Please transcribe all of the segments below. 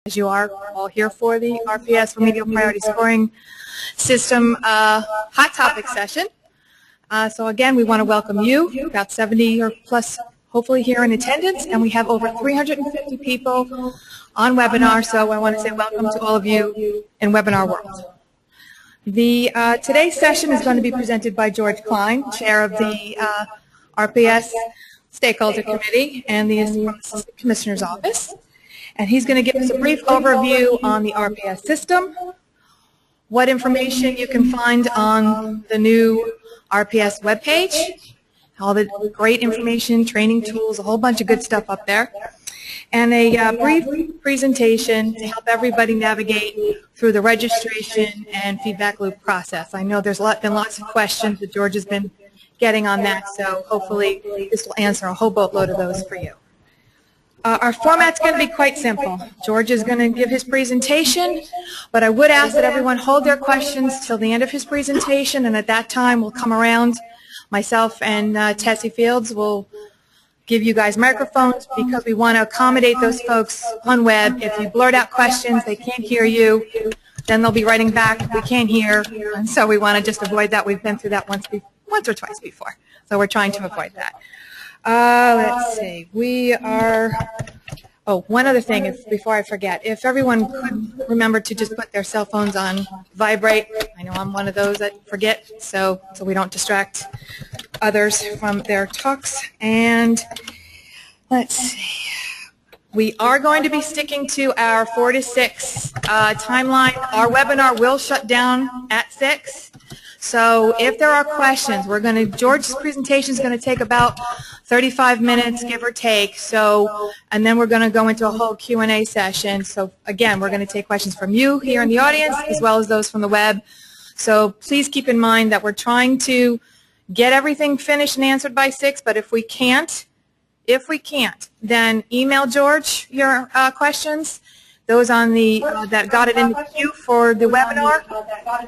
as you are all here for the RPS Remedial Priority Scoring System Hot Topic session. So again, we want to welcome you, about 70 or plus hopefully here in attendance, and we have over 350 people on webinar, so I want to say welcome to all of you in webinar world. Today's session is going to be presented by George Klein, Chair of the RPS Stakeholder Committee and the Assistant Commissioner's Office. And he's going to give us a brief overview on the RPS system, what information you can find on the new RPS webpage, all the great information, training tools, a whole bunch of good stuff up there, and a brief presentation to help everybody navigate through the registration and feedback loop process. I know there's been lots of questions that George has been getting on that, so hopefully this will answer a whole boatload of those for you. Our format's going to be quite simple. George is going to give his presentation, but I would ask that everyone hold their questions till the end of his presentation, and at that time we'll come around. Myself and Tessie Fields will give you guys microphones because we want to accommodate those folks on web. If you blurt out questions, they can't hear you, then they'll be writing back, we can't hear, and so we want to just avoid that. We've been through that once or twice before, so we're trying to avoid that. Let's see, one other thing before I forget, if everyone could remember to just put their cell phones on vibrate. I know I'm one of those that forget, so we don't distract others from their talks. And let's see, we are going to be sticking to our 4 to 6 timeline. Our webinar will shut down at 6. So if there are questions, George's presentation is going to take about 35 minutes, give or take. So, and then we're going to go into a whole Q&A session. So again, we're going to take questions from you here in the audience as well as those from the web. So please keep in mind that we're trying to get everything finished and answered by 6, but if we can't, then email George your questions. Those on that got it in the queue for the webinar,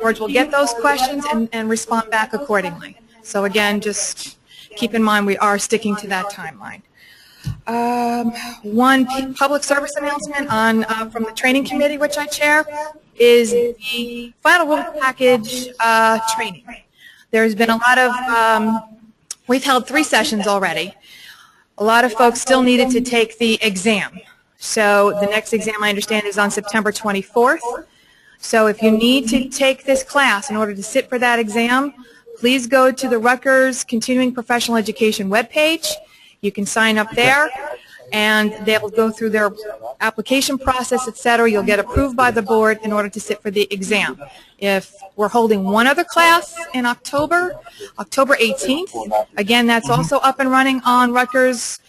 George will get those questions and respond back accordingly. So again, just keep in mind we are sticking to that timeline. One public service announcement from the training committee, which I chair, is the final rule package training. There's been a lot of, we've held 3 sessions already. A lot of folks still needed to take the exam. So the next exam, I understand, is on September 24th. So if you need to take this class in order to sit for that exam, please go to the Rutgers Continuing Professional Education webpage. You can sign up there, and they'll go through their application process, etc. You'll get approved by the board in order to sit for the exam. If we're holding one other class in October 18th, again, that's also up and running on Rutgers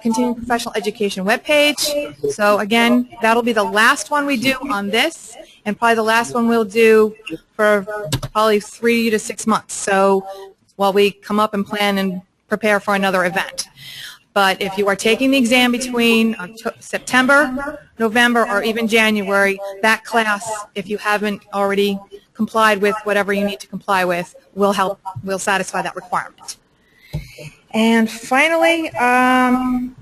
Continuing Professional Education webpage. So again, that'll be the last one we do on this, and probably the last one we'll do for probably 3 to 6 months. So while we come up and plan and prepare for another event. But if you are taking the exam between September, November, or even January, that class, if you haven't already complied with whatever you need to comply with, will satisfy that requirement. And finally, I'd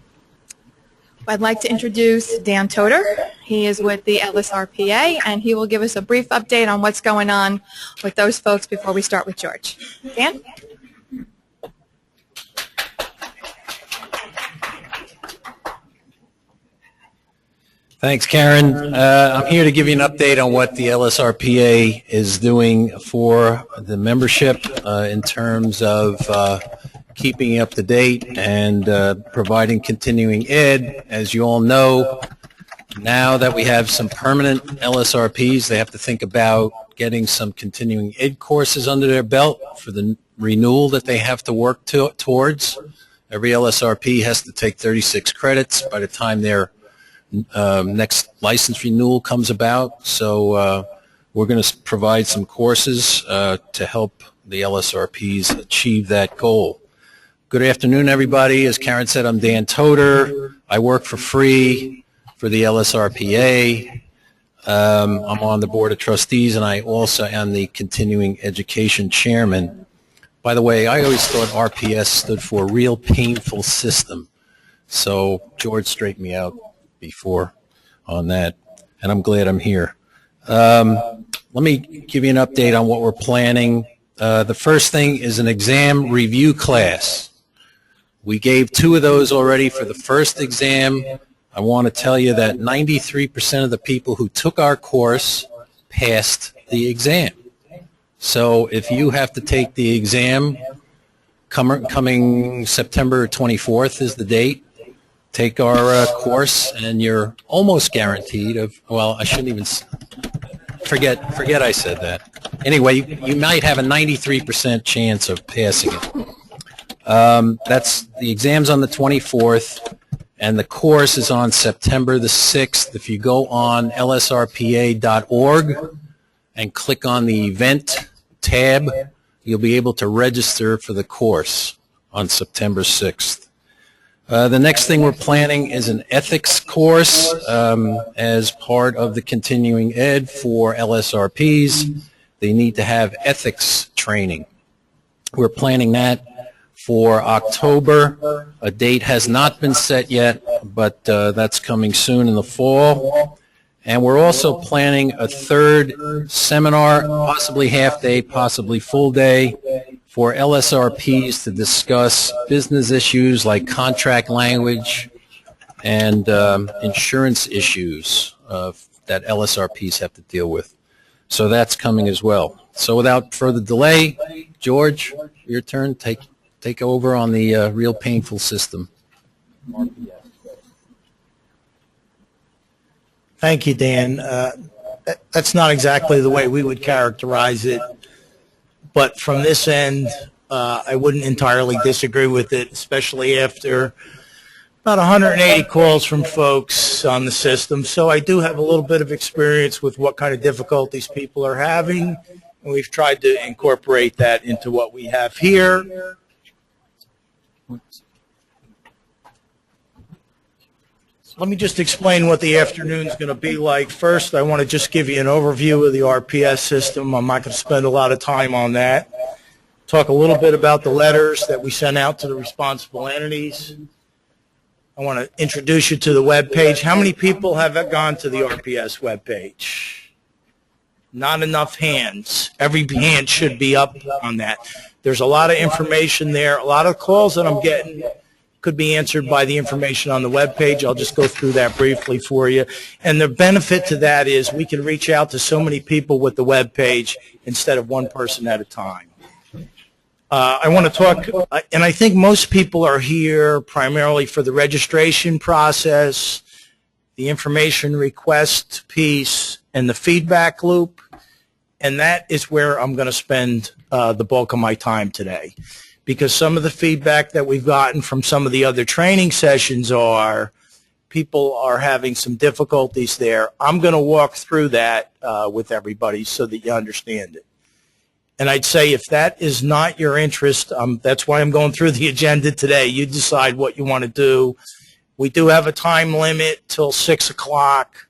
like to introduce Dan Toder. He is with the LSRP PA, and he will give us a brief update on what's going on with those folks before we start with George. Dan? Thanks, Karen. I'm here to give you an update on what the LSRP PA is doing for the membership in terms of keeping up to date and providing continuing ed. As you all know, now that we have some permanent LSRPs, they have to think about getting some continuing ed courses under their belt for the renewal that they have to work towards. Every LSRP has to take 36 credits by the time their next license renewal comes about. So we're going to provide some courses to help the LSRPs achieve that goal. Good afternoon, everybody. As Karen said, I'm Dan Toder. I work for free for the LSRPA. I'm on the Board of Trustees, and I also am the Continuing Education Chairman. By the way, I always thought RPS stood for Real Painful System. So George straightened me out before on that. and I'm glad I'm here. Let me give you an update on what we're planning. The first thing is an exam review class. We gave 2 of those already for the first exam. I want to tell you that 93% of the people who took our course passed the exam. So if you have to take the exam, coming September 24th is the date, take our course and you're almost guaranteed of, well, I shouldn't even, forget I said that. Anyway, you might have a 93% chance of passing it. That's the exam's on the 24th, and the course is on September the 6th. If you go on lsrpa.org and click on the event tab, you'll be able to register for the course on September 6th. The next thing we're planning is an ethics course as part of the continuing ed for LSRPs. They need to have ethics training. We're planning that for October. A date has not been set yet, but that's coming soon in the fall. And we're also planning a 3rd seminar, possibly half day, possibly full day, for LSRPs to discuss business issues like contract language and insurance issues that LSRPs have to deal with. So that's coming as well. So without further delay, George, your turn. Take over on the real painful system. Thank you, Dan. That's not exactly the way we would characterize it, but from this end, I wouldn't entirely disagree with it, especially after about 180 calls from folks on the system. So I do have a little bit of experience with what kind of difficulties people are having, and we've tried to incorporate that into what we have here. Let me just explain what the afternoon is going to be like. First, I want to just give you an overview of the RPS system. I'm not going to spend a lot of time on that. Talk a little bit about the letters that we sent out to the responsible entities. I want to introduce you to the web page. How many people have gone to the RPS web page? Not enough hands. Every hand should be up on that. There's a lot of information there. A lot of calls that I'm getting could be answered by the information on the web page. I'll just go through that briefly for you. And the benefit to that is we can reach out to so many people with the web page instead of one person at a time. I want to talk, and I think most people are here primarily for the registration process, the information request piece, and the feedback loop. And that is where I'm going to spend the bulk of my time today. Because some of the feedback that we've gotten from some of the other training sessions are people are having some difficulties there. I'm going to walk through that with everybody so that you understand it. And I'd say if that is not your interest, that's why I'm going through the agenda today. You decide what you want to do. We do have a time limit till 6 o'clock.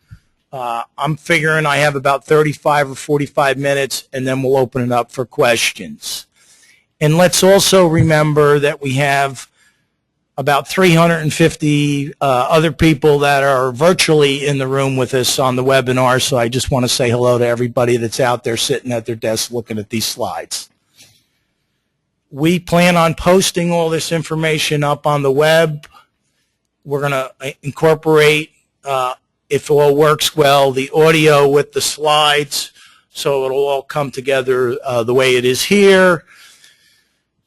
I'm figuring I have about 35 or 45 minutes, and then we'll open it up for questions. And let's also remember that we have about 350 other people that are virtually in the room with us on the webinar, so I just want to say hello to everybody that's out there sitting at their desk looking at these slides. We plan on posting all this information up on the web. We're going to incorporate, if all works well, the audio with the slides, so it'll all come together the way it is here.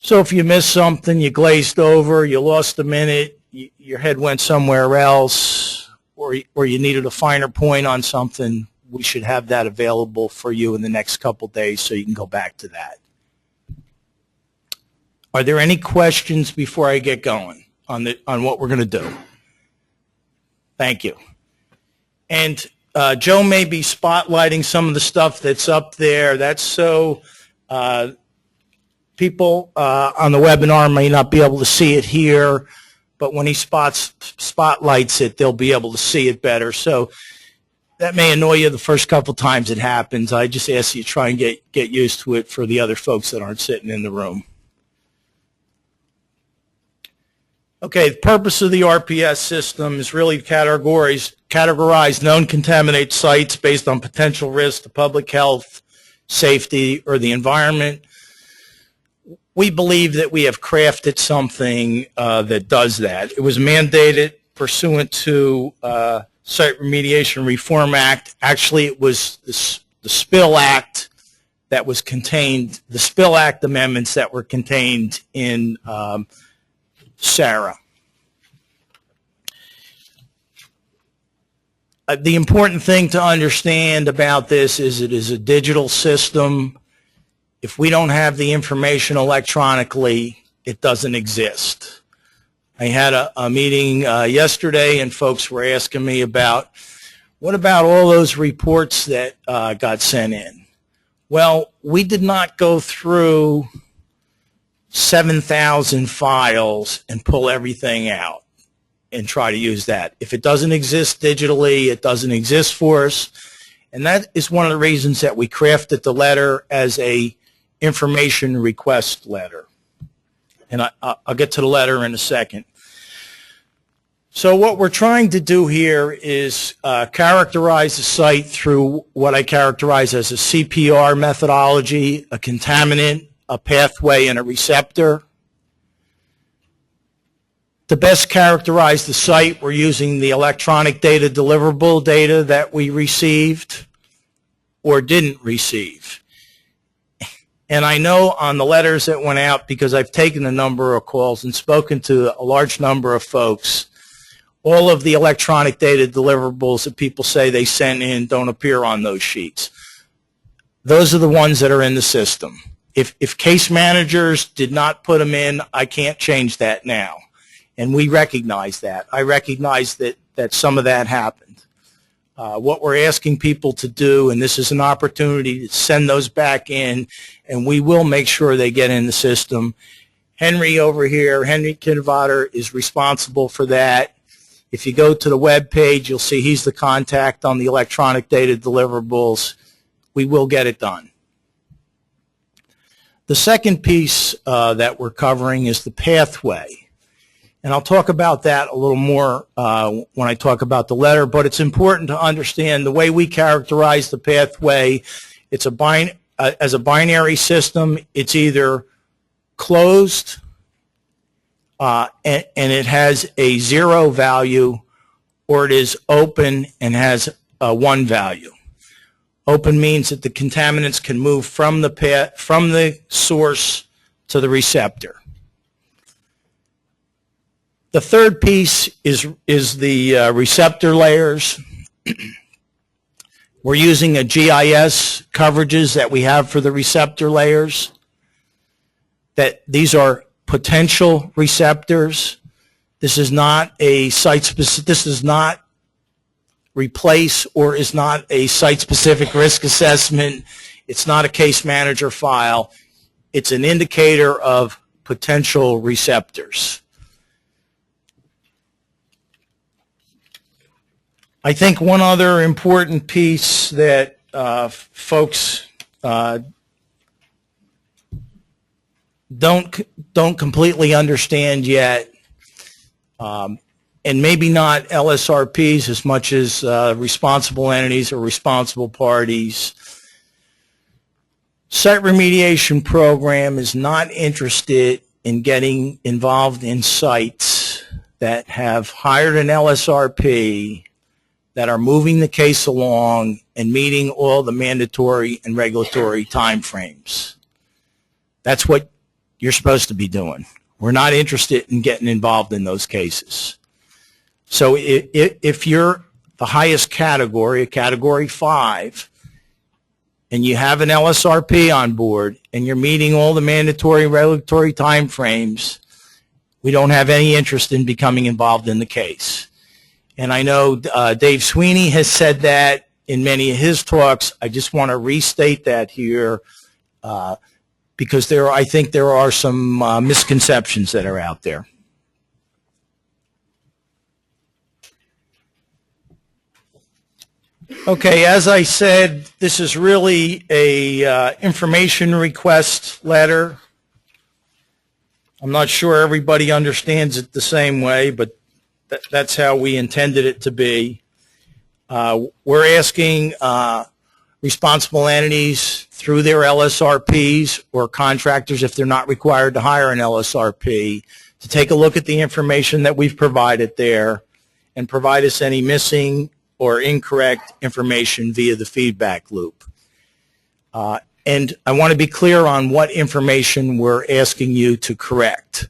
So if you missed something, you glazed over, you lost a minute, your head went somewhere else, or you needed a finer point on something, we should have that available for you in the next couple days so you can go back to that. Are there any questions before I get going on what we're going to do? Thank you. And Joe may be spotlighting some of the stuff that's up there. That's so people on the webinar may not be able to see it here, but when he spotlights it, they'll be able to see it better. So that may annoy you the first couple times it happens. I just ask you to try and get used to it for the other folks that aren't sitting in the room. Okay, the purpose of the RPS system is really categorize categorize known contaminated sites based on potential risk to public health, safety, or the environment. We believe that we have crafted something that does that. It was mandated pursuant to Site Remediation Reform Act. Actually, it was the Spill Act that was contained, the Spill Act amendments that were contained in SARA. The important thing to understand about this is it is a digital system. If we don't have the information electronically, it doesn't exist. I had a meeting yesterday, and folks were asking me about, what about all those reports that got sent in? Well, we did not go through 7,000 files and pull everything out and try to use that. If it doesn't exist digitally, it doesn't exist for us. And that is one of the reasons that we crafted the letter as a information request letter. And I'll get to the letter in a second. So what we're trying to do here is characterize the site through what I characterize as a CPR methodology, a contaminant, a pathway, and a receptor. To best characterize the site, we're using the electronic data deliverable data that we received or didn't receive. And I know on the letters that went out, because I've taken a number of calls and spoken to a large number of folks, all of the electronic data deliverables that people say they sent in don't appear on those sheets. Those are the ones that are in the system. If case managers did not put them in, I can't change that now. And we recognize that. I recognize that some of that happened. What we're asking people to do, and this is an opportunity to send those back in, and we will make sure they get in the system. Henry over here, Henry Kinvater, is responsible for that. If you go to the web page, you'll see he's the contact on the electronic data deliverables. We will get it done. The second piece that we're covering is the pathway. And I'll talk about that a little more when I talk about the letter, but it's important to understand the way we characterize the pathway. It's as a binary system. It's either closed and it has a 0 value, or it is open and has a 1 value. Open means that the contaminants can move from the source to the receptor. The third piece is the receptor layers. We're using a GIS coverages that we have for the receptor layers. That these are potential receptors. This is not a site-specific. This does not replace or is not a site-specific risk assessment. It's not a case manager file. It's an indicator of potential receptors. I think one other important piece that folks don't completely understand yet, and maybe not LSRPs as much as responsible entities or responsible parties. Site remediation program is not interested in getting involved in sites that have hired an LSRP, that are moving the case along and meeting all the mandatory and regulatory timeframes. That's what you're supposed to be doing. We're not interested in getting involved in those cases. So if you're the highest category, a category 5, and you have an LSRP on board and you're meeting all the mandatory and regulatory timeframes, we don't have any interest in becoming involved in the case. And I know Dave Sweeney has said that in many of his talks. I just want to restate that here because I think there are some misconceptions that are out there. Okay, as I said, this is really a information request letter. I'm not sure everybody understands it the same way, but that's how we intended it to be. We're asking responsible entities through their LSRPs or contractors, if they're not required to hire an LSRP, to take a look at the information that we've provided there and provide us any missing or incorrect information via the feedback loop. And I want to be clear on what information we're asking you to correct.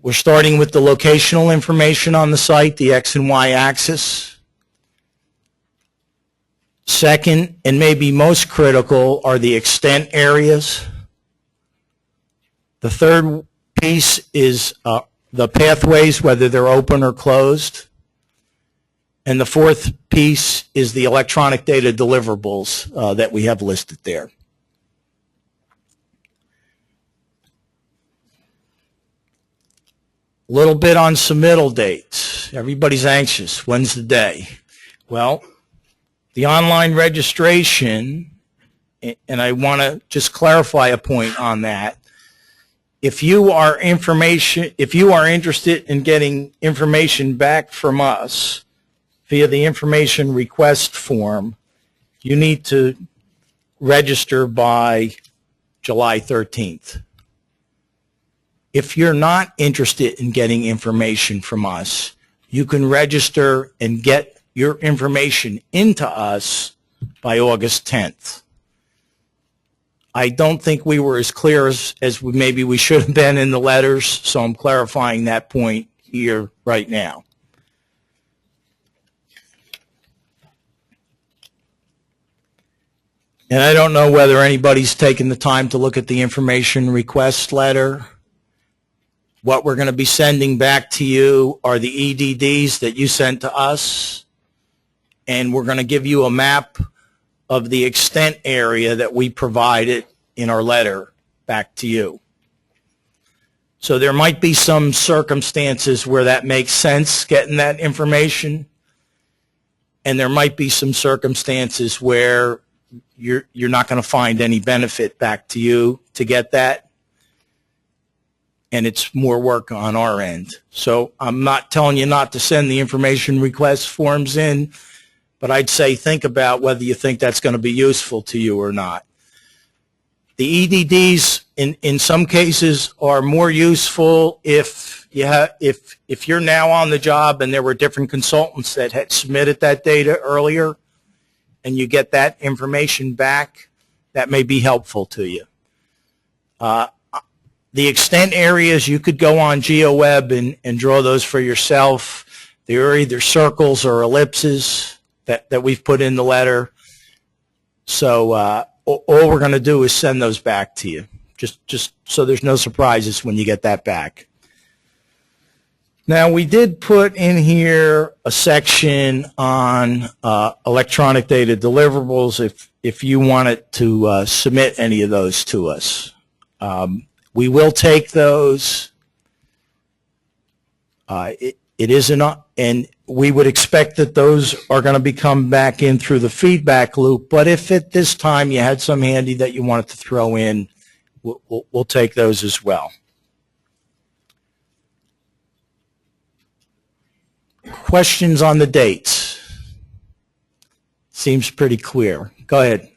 We're starting with the locational information on the site, the X and Y axis. Second, and maybe most critical, are the extent areas. The third piece is the pathways, whether they're open or closed. And the fourth piece is the electronic data deliverables that we have listed there. A little bit on submittal dates. Everybody's anxious. When's the day? Well, the online registration, and I want to just clarify a point on that. If you are interested in getting information back from us via the information request form, you need to register by July 13th. If you're not interested in getting information from us, you can register and get your information into us by August 10th. I don't think we were as clear as maybe we should have been in the letters, so I'm clarifying that point here right now. And I don't know whether anybody's taken the time to look at the information request letter. What we're going to be sending back to you are the EDDs that you sent to us, and we're going to give you a map of the extent area that we provided in our letter back to you. So there might be some circumstances where that makes sense, getting that information, and there might be some circumstances where you're not going to find any benefit back to you to get that, and it's more work on our end. So I'm not telling you not to send the information request forms in, but I'd say think about whether you think that's going to be useful to you or not. The EDDs in some cases are more useful if you're now on the job and there were different consultants that had submitted that data earlier and you get that information back, that may be helpful to you. The extent areas, you could go on GeoWeb and draw those for yourself. They are either circles or ellipses that we've put in the letter. So all we're going to do is send those back to you, just so there's no surprises when you get that back. Now, we did put in here a section on electronic data deliverables if you wanted to submit any of those to us. We will take those. It isn't, and we would expect that those are going to be come back in through the feedback loop, but if at this time you had some handy that you wanted to throw in, we'll take those as well. Questions on the dates? Seems pretty clear. Go ahead.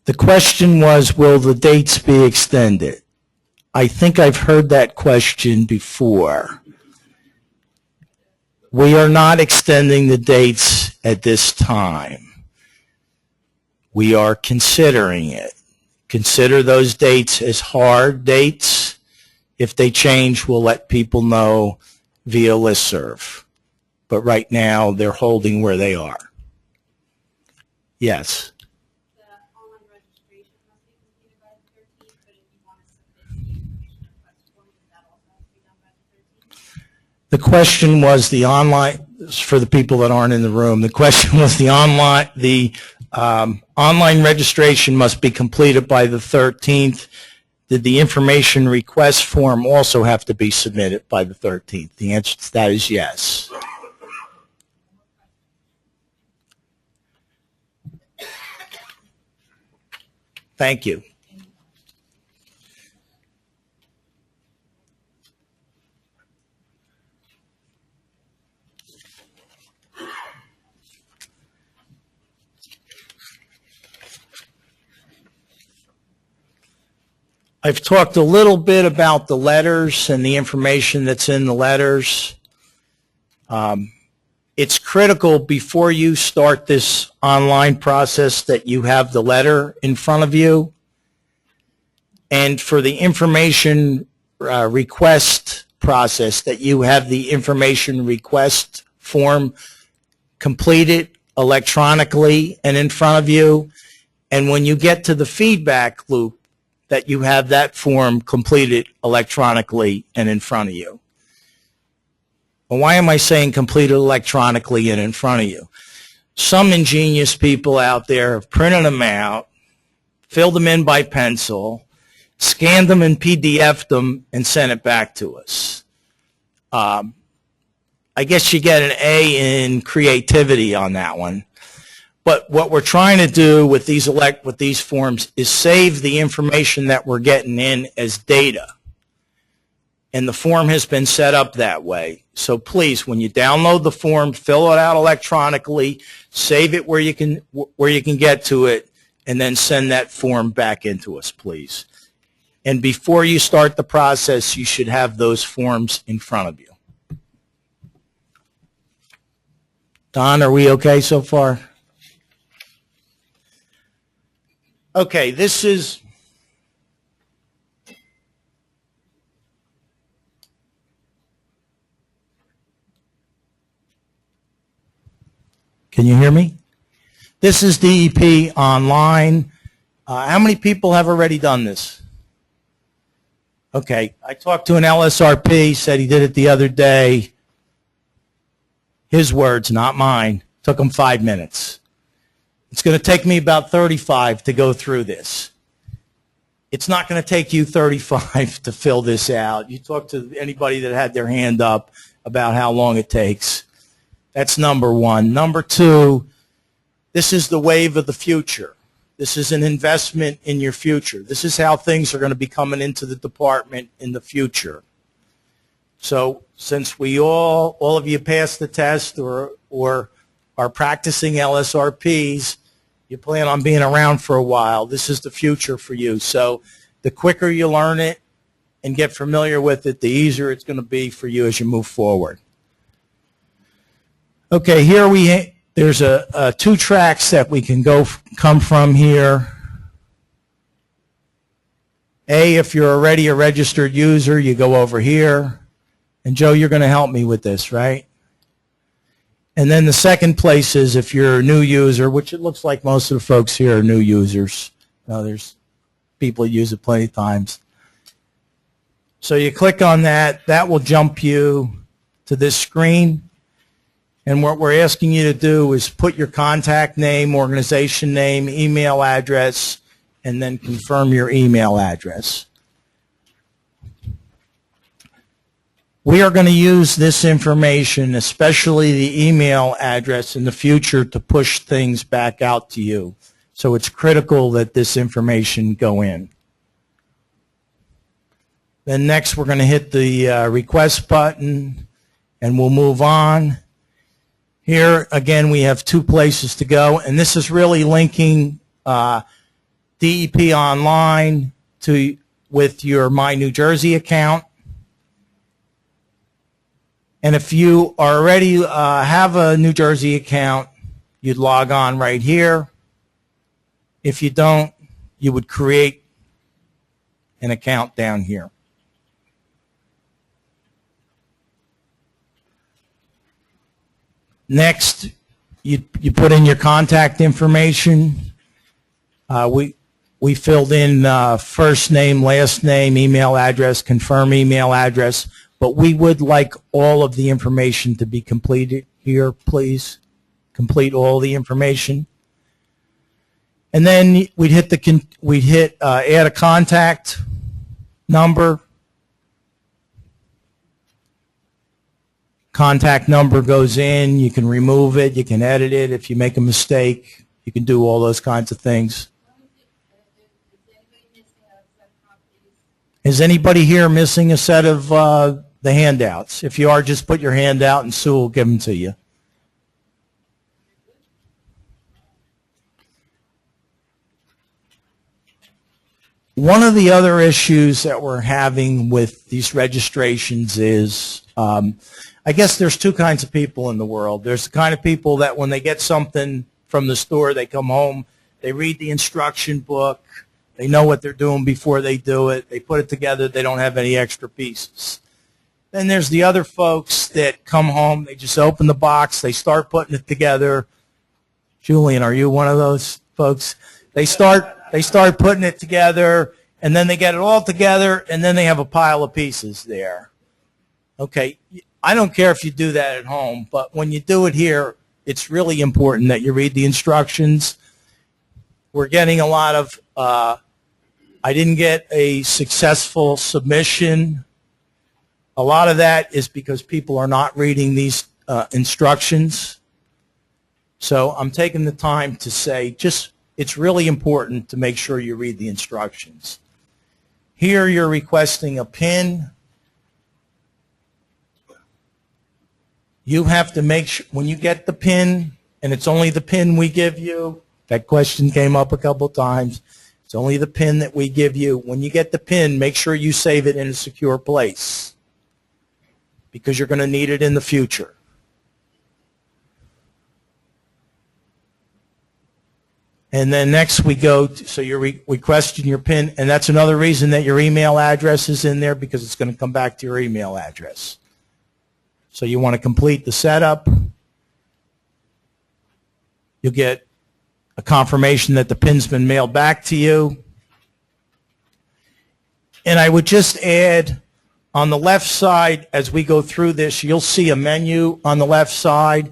The question was, will the dates be extended? I think I've heard that question before. We are not extending the dates at this time. We are considering it. Consider those dates as hard dates. If they change, we'll let people know via listserv. But right now, they're holding where they are. Yes. The online registration must be completed by the 13th, but if you want to submit the information request form, does that also have to be done by the 13th? The question was the online, for the people that aren't in the room, the question was the online registration must be completed by the 13th. Did the information request form also have to be submitted by the 13th? The answer to that is yes. Thank you. I've talked a little bit about the letters and the information that's in the letters. It's critical before you start this online process that you have the letter in front of you. And for the information request process, that you have the information request form completed electronically and in front of you. And when you get to the feedback loop, that you have that form completed electronically and in front of you. Well, why am I saying completed electronically and in front of you? Some ingenious people out there have printed them out, filled them in by pencil, scanned them and PDF'd them, and sent it back to us. I guess you get an A in creativity on that one. But what we're trying to do with these forms is save the information that we're getting in as data. And the form has been set up that way. So please, when you download the form, fill it out electronically, save it where you can get to it, and then send that form back into us, please. And before you start the process, you should have those forms in front of you. Don, are we okay so far? Okay, this is Can you hear me? This is DEP online. How many people have already done this? Okay, I talked to an LSRP, said he did it the other day. His words, not mine. Took him 5 minutes. It's going to take me about 35 to go through this. It's not going to take you 35 to fill this out. You talk to anybody that had their hand up about how long it takes. That's number one. Number two, this is the wave of the future. This is an investment in your future. This is how things are going to be coming into the department in the future. So since we all of you passed the test or are practicing LSRPs, you plan on being around for a while. This is the future for you. So the quicker you learn it and get familiar with it, the easier it's going to be for you as you move forward. Okay, here there's two tracks that we can come from here. A, if you're already a registered user, you go over here. And Joe, you're going to help me with this, right? And then the second place is if you're a new user, which it looks like most of the folks here are new users. Now, there's people who use it plenty of times. So you click on that. That will jump you to this screen. And what we're asking you to do is put your contact name, organization name, email address, and then confirm your email address. We are going to use this information, especially the email address, in the future to push things back out to you. So it's critical that this information go in. Then next we're going to hit the request button and we'll move on. Here again we have two places to go, and this is really linking DEP Online with your My New Jersey account. And if you already have a New Jersey account, you'd log on right here. If you don't, you would create an account down here. Next, you put in your contact information. We filled in first name, last name, email address, confirm email address. But we would like all of the information to be completed here, please. Complete all the information. And then we'd hit add a contact number. Contact number goes in. You can remove it. You can edit it. If you make a mistake, you can do all those kinds of things. Is anybody here missing a set of the handouts? If you are, just put your hand out and Sue will give them to you. One of the other issues that we're having with these registrations is, I guess there's two kinds of people in the world. There's the kind of people that when they get something from the store, they come home, they read the instruction book, they know what they're doing before they do it, they put it together, they don't have any extra pieces. Then there's the other folks that come home, they just open the box, they start putting it together. Julian, are you one of those folks? They start putting it together, and then they get it all together, and then they have a pile of pieces there. Okay, I don't care if you do that at home, but when you do it here, it's really important that you read the instructions. We're getting a lot of, I didn't get a successful submission. A lot of that is because people are not reading these instructions. So I'm taking the time to say it's really important to make sure you read the instructions. Here you're requesting a PIN. You have to make sure when you get the PIN, and it's only the PIN we give you, that question came up a couple times, it's only the PIN that we give you. When you get the PIN, make sure you save it in a secure place because you're going to need it in the future. And then next we go, so you're requesting your PIN, and that's another reason that your email address is in there because it's going to come back to your email address. So you want to complete the setup. You'll get a confirmation that the PIN's been mailed back to you. And I would just add, on the left side, as we go through this, you'll see a menu on the left side.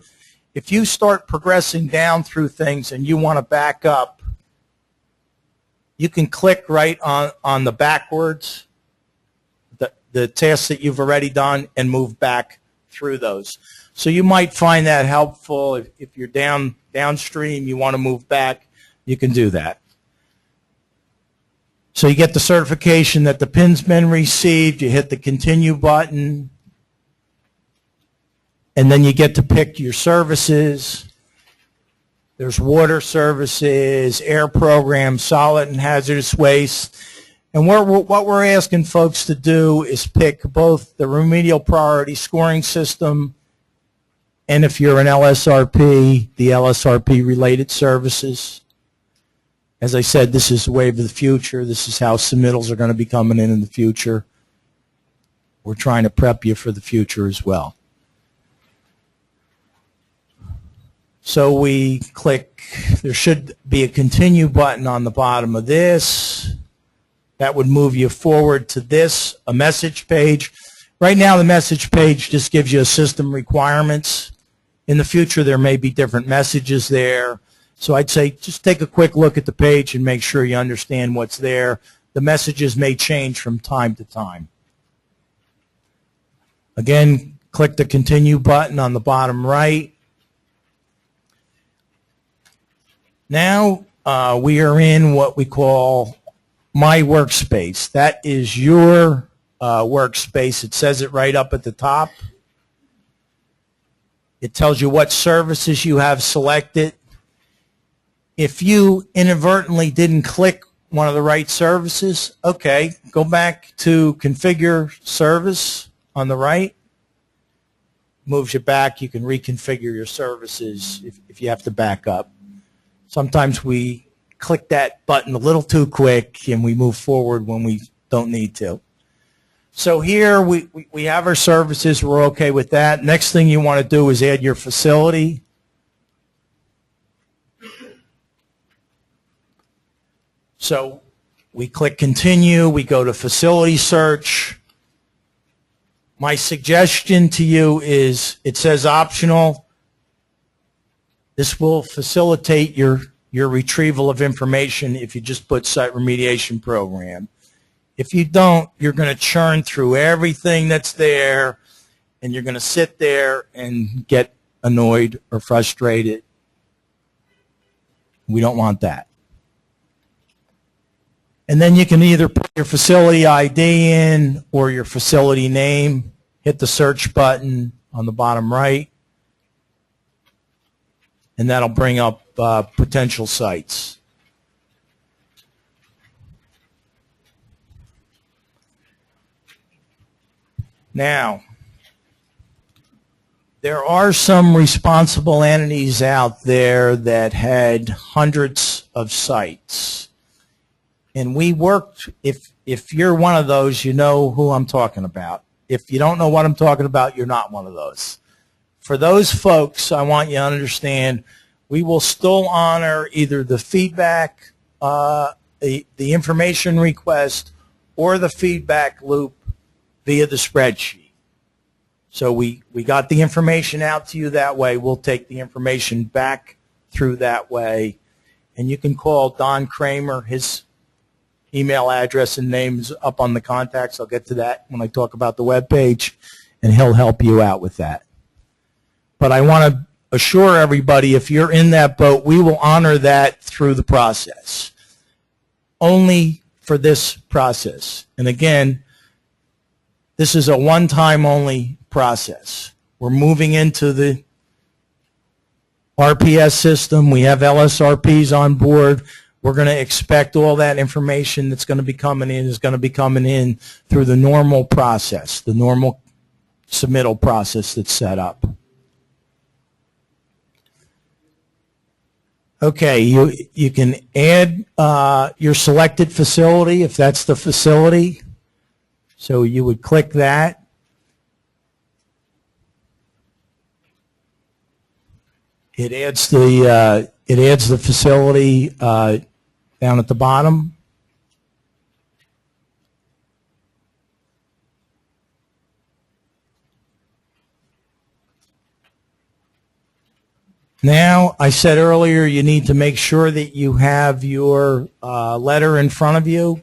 If you start progressing down through things and you want to back up, you can click right on the backwards, the tasks that you've already done, and move back through those. So you might find that helpful. If you're downstream, you want to move back, you can do that. So you get the certification that the PIN's been received, you hit the continue button, and then you get to pick your services. There's water services, air programs, solid and hazardous waste. And what we're asking folks to do is pick both the remedial priority scoring system and if you're an LSRP, the LSRP related services. As I said, this is the wave of the future. This is how submittals are going to be coming in the future. We're trying to prep you for the future as well. So we click, there should be a continue button on the bottom of this. That would move you forward to this, a message page. Right now the message page just gives you a system requirements. In the future there may be different messages there. So I'd say just take a quick look at the page and make sure you understand what's there. The messages may change from time to time. Again, click the continue button on the bottom right. Now we are in what we call My Workspace. That is your workspace. It says it right up at the top. It tells you what services you have selected. If you inadvertently didn't click one of the right services, okay, go back to Configure Service on the right. Moves you back. You can reconfigure your services if you have to back up. Sometimes we click that button a little too quick and we move forward when we don't need to. So here we have our services. We're okay with that. Next thing you want to do is add your facility. So we click continue. We go to facility search. My suggestion to you is it says optional. This will facilitate your retrieval of information if you just put site remediation program. If you don't, you're going to churn through everything that's there, and you're going to sit there and get annoyed or frustrated. We don't want that. And then you can either put your facility ID in or your facility name. Hit the search button on the bottom right. And that'll bring up potential sites. Now, there are some responsible entities out there that had hundreds of sites. And we worked, if you're one of those, you know who I'm talking about. If you don't know what I'm talking about, you're not one of those. For those folks, I want you to understand, we will still honor either the feedback, the information request, or the feedback loop via the spreadsheet. So we got the information out to you that way. We'll take the information back through that way. And you can call Don Kramer. His email address and name's up on the contacts. I'll get to that when I talk about the web page, and he'll help you out with that. But I want to assure everybody, if you're in that boat, we will honor that through the process. Only for this process. And again, this is a one-time only process. We're moving into the RPS system. We have LSRPs on board. We're going to expect all that information that's going to be coming in is going to be coming in through the normal process, the normal submittal process that's set up. Okay, you can add your selected facility if that's the facility. So you would click that. It adds the facility down at the bottom. Now, I said earlier you need to make sure that you have your letter in front of you.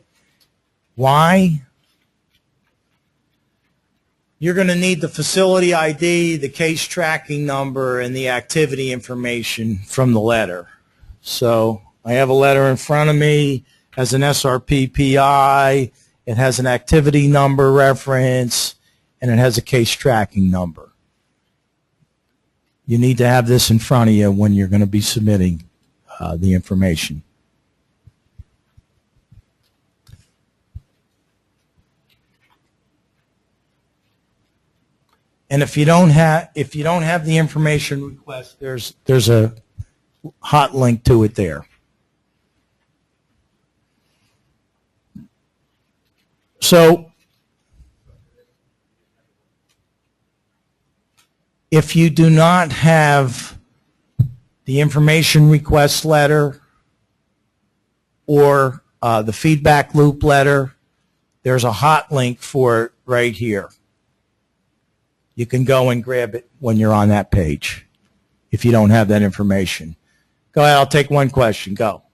Why? You're going to need the facility ID, the case tracking number, and the activity information from the letter. So I have a letter in front of me, has an SRP PI, it has an activity number reference, and it has a case tracking number. You need to have this in front of you when you're going to be submitting the information. And if you don't have the information request, there's a hot link to it there. So if you do not have the information request letter or the feedback loop letter, there's a hot link for it right here. You can go and grab it when you're on that page if you don't have that information. Go ahead, I'll take one question. Go.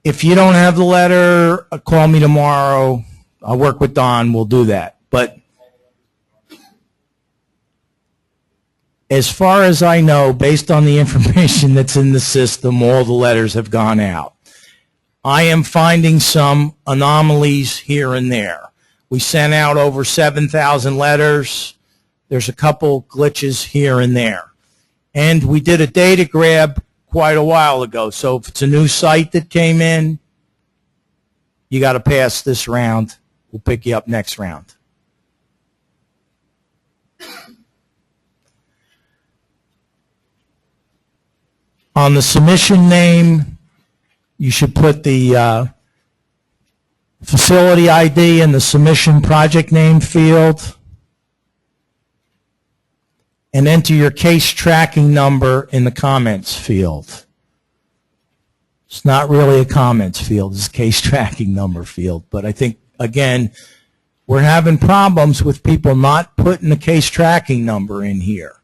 If you don't have the letter, call me tomorrow. I'll work with Don. We'll do that. But as far as I know, based on the information that's in the system, all the letters have gone out. I am finding some anomalies here and there. We sent out over 7,000 letters. There's a couple glitches here and there. And we did a data grab quite a while ago. So if it's a new site that came in, you got to pass this round. We'll pick you up next round. On the submission name, you should put the facility ID in the submission project name field and enter your case tracking number in the comments field. It's not really a comments field, it's a case tracking number field. But I think, again, we're having problems with people not putting the case tracking number in here.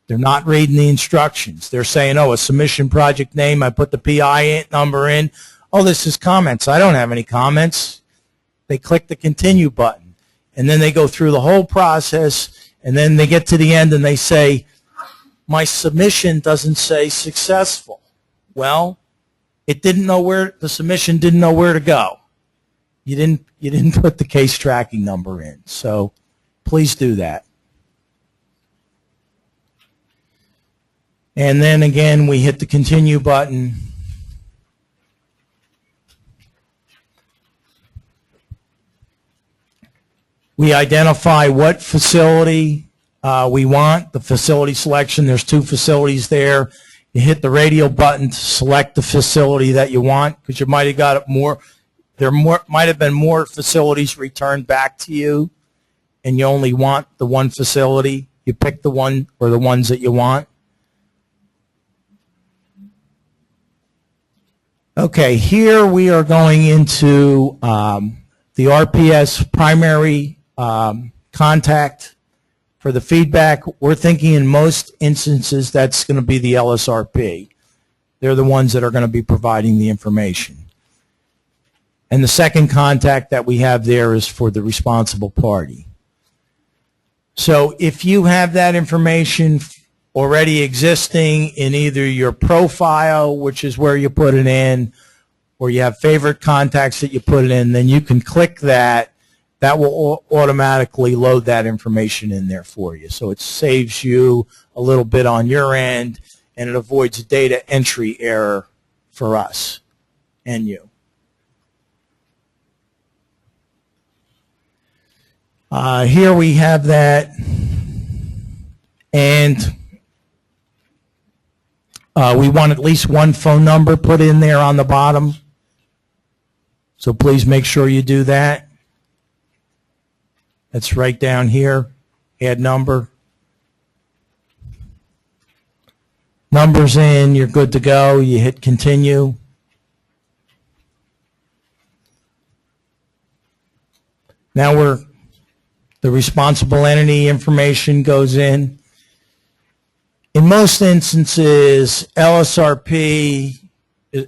They're not reading the instructions. They're saying, oh, a submission project name, I put the PI number in. Oh, this is comments. I don't have any comments. They click the continue button. And then they go through the whole process, and then they get to the end and they say, my submission doesn't say successful. Well, it didn't know where, the submission didn't know where to go. You didn't put the case tracking number in. So please do that. And then again, we hit the continue button. We identify what facility we want, the facility selection. There's 2 facilities there. You hit the radial button to select the facility that you want, because you might have got more. Might have been more facilities returned back to you, and you only want the one facility. You pick the one or the ones that you want. Okay, here we are going into the RPS primary contact for the feedback. We're thinking in most instances that's going to be the LSRP. They're the ones that are going to be providing the information. And the second contact that we have there is for the responsible party. So if you have that information already existing in either your profile, which is where you put it in, or you have favorite contacts that you put it in, then you can click that. That will automatically load that information in there for you. So it saves you a little bit on your end, and it avoids data entry error for us and you. Here we have that, and we want at least one phone number put in there on the bottom. So please make sure you do that. That's right down here. Add number. Number's in, you're good to go. You hit continue. Now the responsible entity information goes in. In most instances, LSRP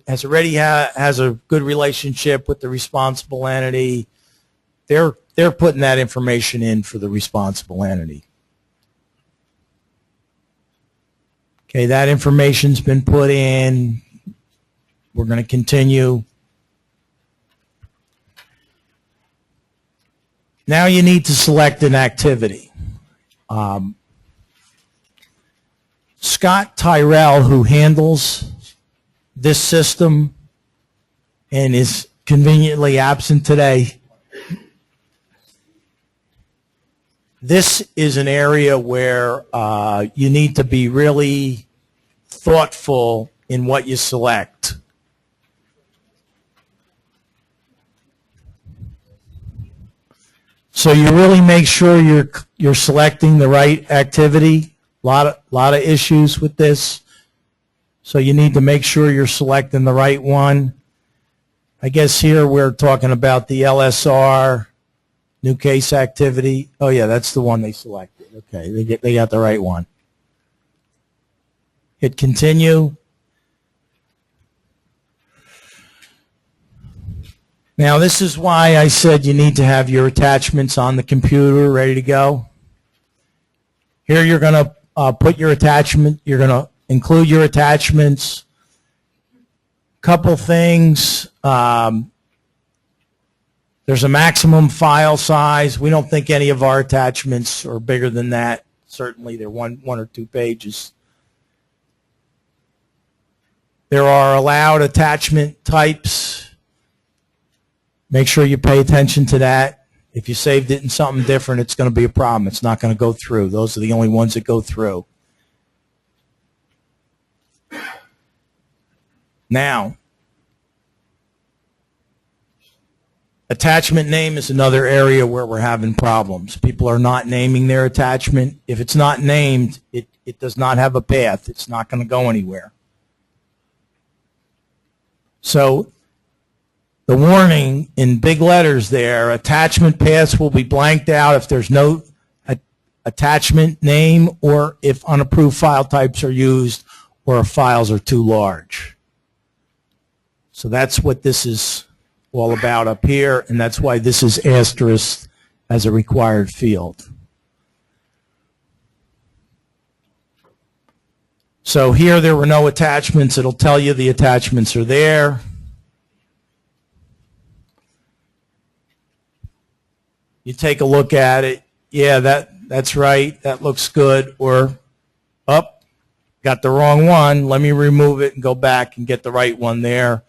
has a good relationship with the responsible entity. They're putting that information in for the responsible entity. Okay, that information's been put in. We're going to continue. Now you need to select an activity. Scott Tyrell, who handles this system and is conveniently absent today, this is an area where you need to be really thoughtful in what you select. So you really make sure you're selecting the right activity. Lot of issues with this. So you need to make sure you're selecting the right one. I guess here we're talking about the LSR new case activity. Oh yeah, that's the one they selected. Okay, they got the right one. Hit continue. Now this is why I said you need to have your attachments on the computer ready to go. Here you're going to put your attachment. You're going to include your attachments. Couple things. There's a maximum file size. We don't think any of our attachments are bigger than that. Certainly they're one or two pages. There are allowed attachment types. Make sure you pay attention to that. If you saved it in something different, it's going to be a problem. It's not going to go through. Those are the only ones that go through. Now, attachment name is another area where we're having problems. People are not naming their attachment. If it's not named, it does not have a path. It's not going to go anywhere. So the warning in big letters there, attachment paths will be blanked out if there's no attachment name or if unapproved file types are used or if files are too large. So that's what this is all about up here, and that's why this is asterisked as a required field. So here there were no attachments. It'll tell you the attachments are there. You take a look at it. Yeah, that's right. That looks good. Or, got the wrong one. Let me remove it and go back and get the right one there.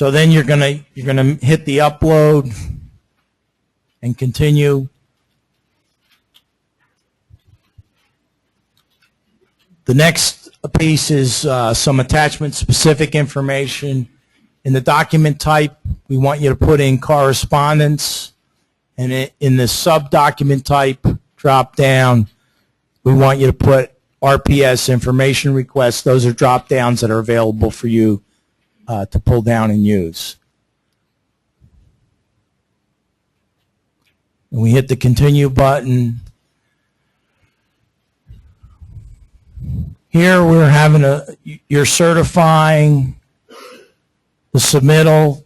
So then you're gonna hit the upload and continue. The next piece is some attachment-specific information. In the document type, we want you to put in correspondence, and in the sub-document type drop-down, we want you to put RPS information requests. Those are drop-downs that are available for you to pull down and use. And we hit the continue button. Here we're having you're certifying the submittal.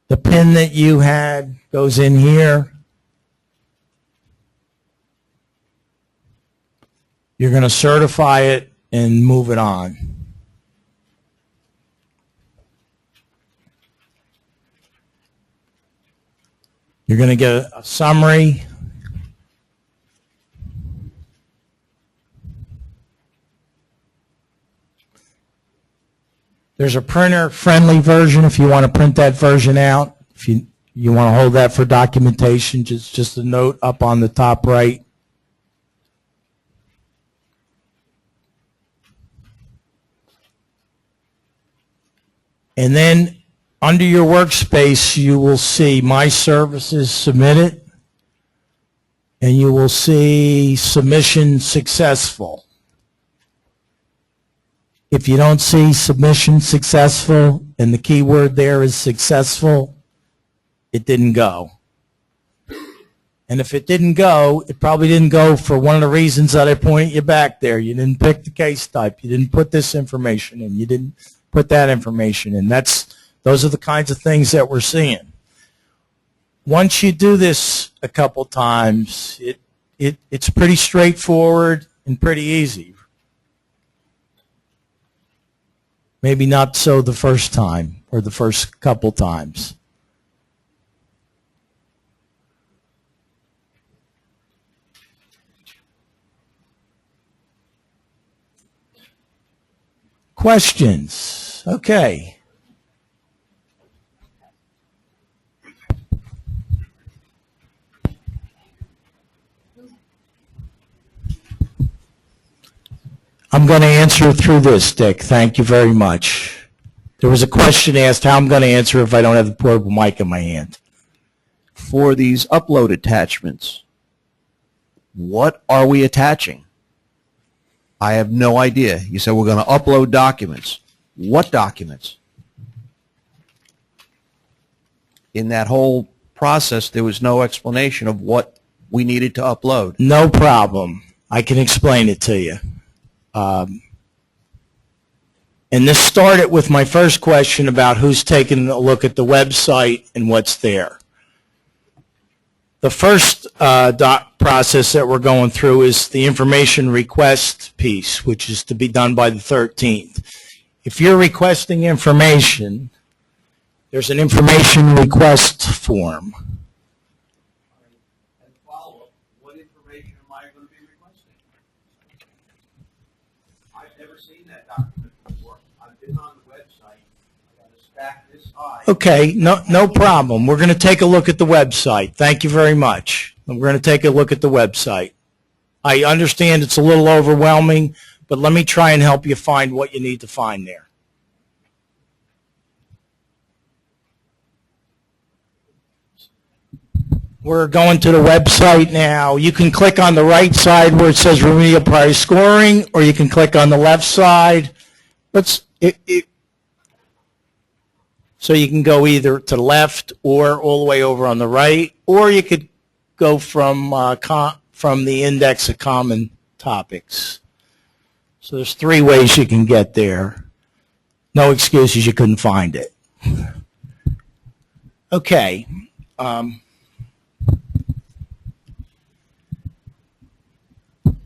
The PIN that you had goes in here. You're going to certify it and move it on. You're going to get a summary. There's a printer-friendly version if you want to print that version out. If you want to hold that for documentation, just a note up on the top right. And then under your workspace, you will see My Services Submitted, and you will see Submission Successful. If you don't see Submission Successful, and the key word there is successful, it didn't go. And if it didn't go, it probably didn't go for one of the reasons that I pointed you back there. You didn't pick the case type. You didn't put this information in. You didn't put that information in. Those are the kinds of things that we're seeing. Once you do this a couple times, it's pretty straightforward and pretty easy. Maybe not so the first time or the first couple times. Questions? Okay. I'm going to answer through this, Dick. Thank you very much. There was a question asked how I'm going to answer if I don't have the portable mic in my hand. For these upload attachments, what are we attaching? I have no idea. You said we're going to upload documents. What documents? In that whole process, there was no explanation of what we needed to upload. No problem. I can explain it to you. And this started with my first question about who's taking a look at the website and what's there. The first process that we're going through is the information request piece, which is to be done by the 13th. If you're requesting information, there's an information request form. And follow-up, what information am I going to be requesting? I've never seen that document before. I've been on the website. I got to stack this high. Okay, no problem. We're going to take a look at the website. Thank you very much. We're going to take a look at the website. I understand it's a little overwhelming, but let me try and help you find what you need to find there. We're going to the website now. You can click on the right side where it says Remedial Prior Scoring, or you can click on the left side. So you can go either to the left or all the way over on the right, or you could go from the index of common topics. So there's 3 ways you can get there. No excuses, you couldn't find it. Okay.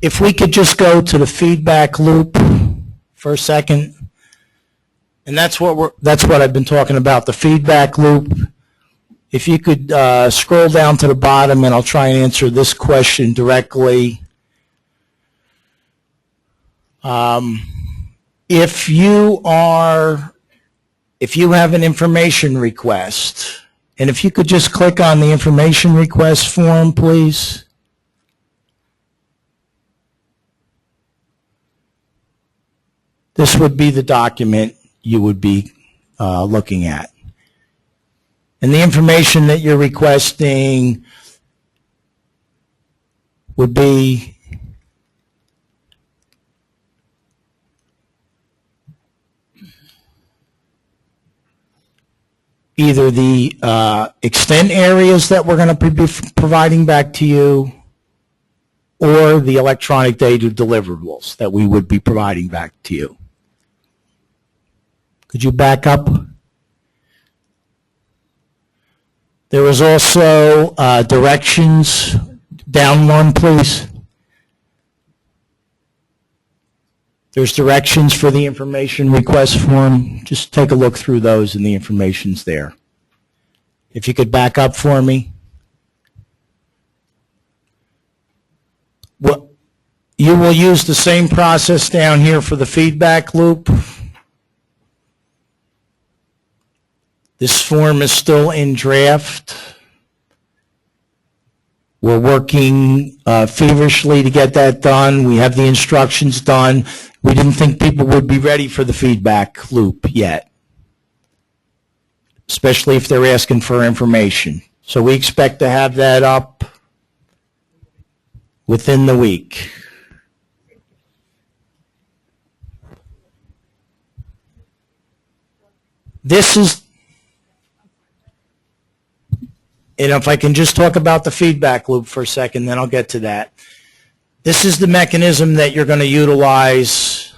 If we could just go to the feedback loop for a second. And that's what I've been talking about, the feedback loop. If you could scroll down to the bottom, and I'll try and answer this question directly. If you are if you have an information request, and if you could just click on the information request form, please. This would be the document you would be looking at. And the information that you're requesting would be either the extent areas that we're going to be providing back to you, or the electronic data deliverables that we would be providing back to you. Could you back up? There was also directions. Down one, please. There's directions for the information request form. Just take a look through those, and the information's there. If you could back up for me. Well, you will use the same process down here for the feedback loop. This form is still in draft. We're working feverishly to get that done. We have the instructions done. We didn't think people would be ready for the feedback loop yet, especially if they're asking for information. So we expect to have that up within the week. This is, and if I can just talk about the feedback loop for a second, then I'll get to that. This is the mechanism that you're going to utilize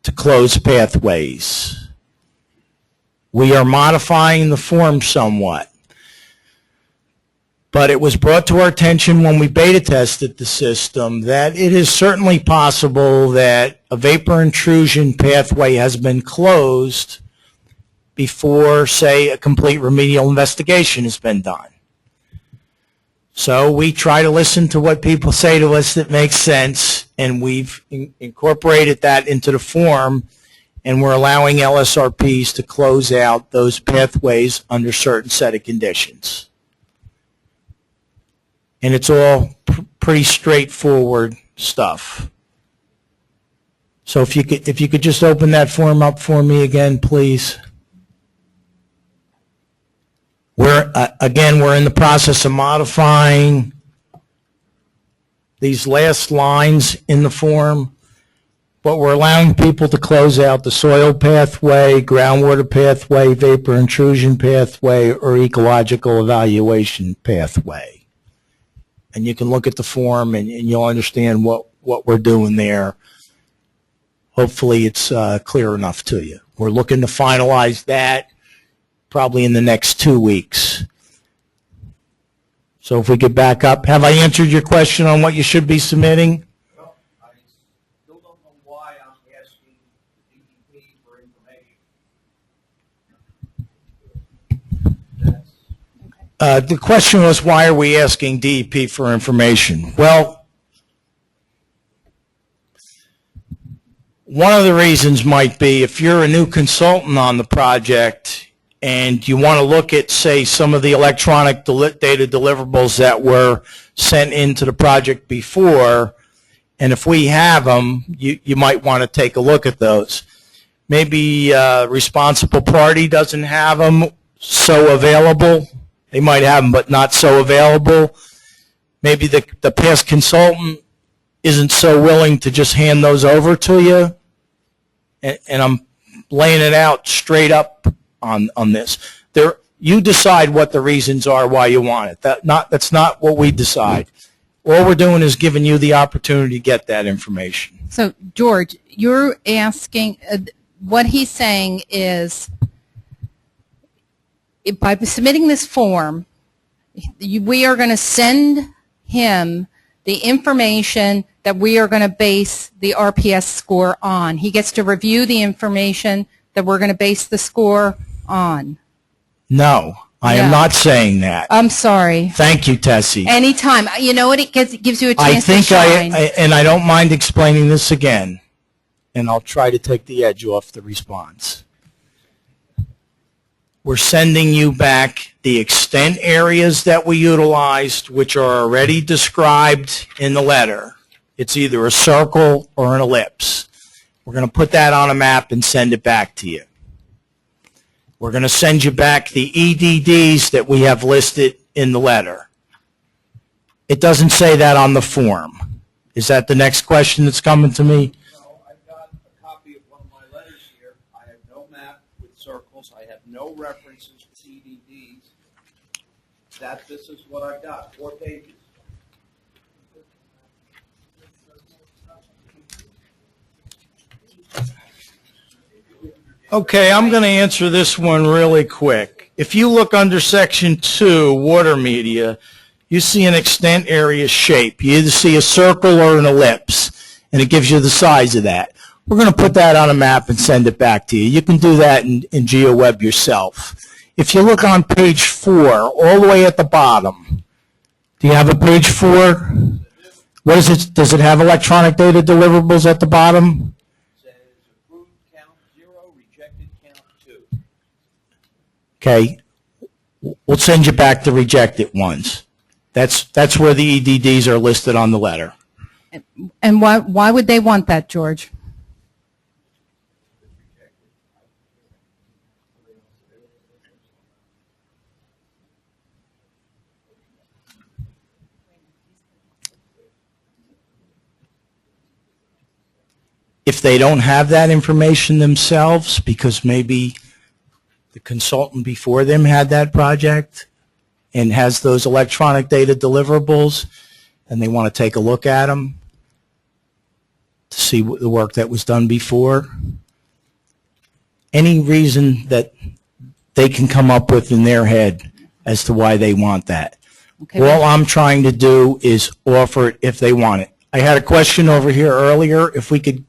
to close pathways. We are modifying the form somewhat, but it was brought to our attention when we beta tested the system that it is certainly possible that a vapor intrusion pathway has been closed before, say, a complete remedial investigation has been done. So we try to listen to what people say to us that makes sense, and we've incorporated that into the form, and we're allowing LSRPs to close out those pathways under certain set of conditions. And it's all pretty straightforward stuff. So if you could just open that form up for me again, please. Again, we're in the process of modifying these last lines in the form, but we're allowing people to close out the soil pathway, groundwater pathway, vapor intrusion pathway, or ecological evaluation pathway. And you can look at the form and you'll understand what we're doing there. Hopefully it's clear enough to you. We're looking to finalize that probably in the next 2 weeks. So if we could back up. Have I answered your question on what you should be submitting? No, I still don't know why I'm asking the DEP for information. The question was, why are we asking DEP for information? Well, one of the reasons might be if you're a new consultant on the project and you want to look at, say, some of the electronic data deliverables that were sent into the project before, and if we have them, you might want to take a look at those. Maybe a responsible party doesn't have them so available. They might have them, but not so available. Maybe the past consultant isn't so willing to just hand those over to you. And I'm laying it out straight up on this. You decide what the reasons are why you want it. That's not what we decide. All we're doing is giving you the opportunity to get that information. So, George, you're asking, what he's saying is, by submitting this form, we are going to send him the information that we are going to base the RPS score on. He gets to review the information that we're going to base the score on. No, I am not saying that. I'm sorry. Thank you, Tessie. Anytime. You know what? It gives you a chance to I shine. think and I don't mind explaining this again, and I'll try to take the edge off the response. We're sending you back the extent areas that we utilized, which are already described in the letter. It's either a circle or an ellipse. We're going to put that on a map and send it back to you. We're going to send you back the EDDs that we have listed in the letter. It doesn't say that on the form. Is that the next question that's coming to me? No, I've got a copy of one of my letters here. I have no map with circles. I have no references to CDDs. This is what I've got, 4 pages. Okay, I'm going to answer this one really quick. If you look under Section 2, Water Media, you see an extent area shape. You either see a circle or an ellipse, and it gives you the size of that. We're going to put that on a map and send it back to you. You can do that in GeoWeb yourself. If you look on page 4, all the way at the bottom, do you have a page 4? What is it? Does it have electronic data deliverables at the bottom? Says approved count 0, rejected count 2. Okay, we'll send you back the rejected ones. That's where the EDDs are listed on the letter. And why would they want that, George? If they don't have that information themselves, because maybe the consultant before them had that project and has those electronic data deliverables, and they want to take a look at them to see the work that was done before, any reason that they can come up with in their head as to why they want that. Okay, All I'm trying to do is offer it if they want it. I had a question over here earlier, if we could.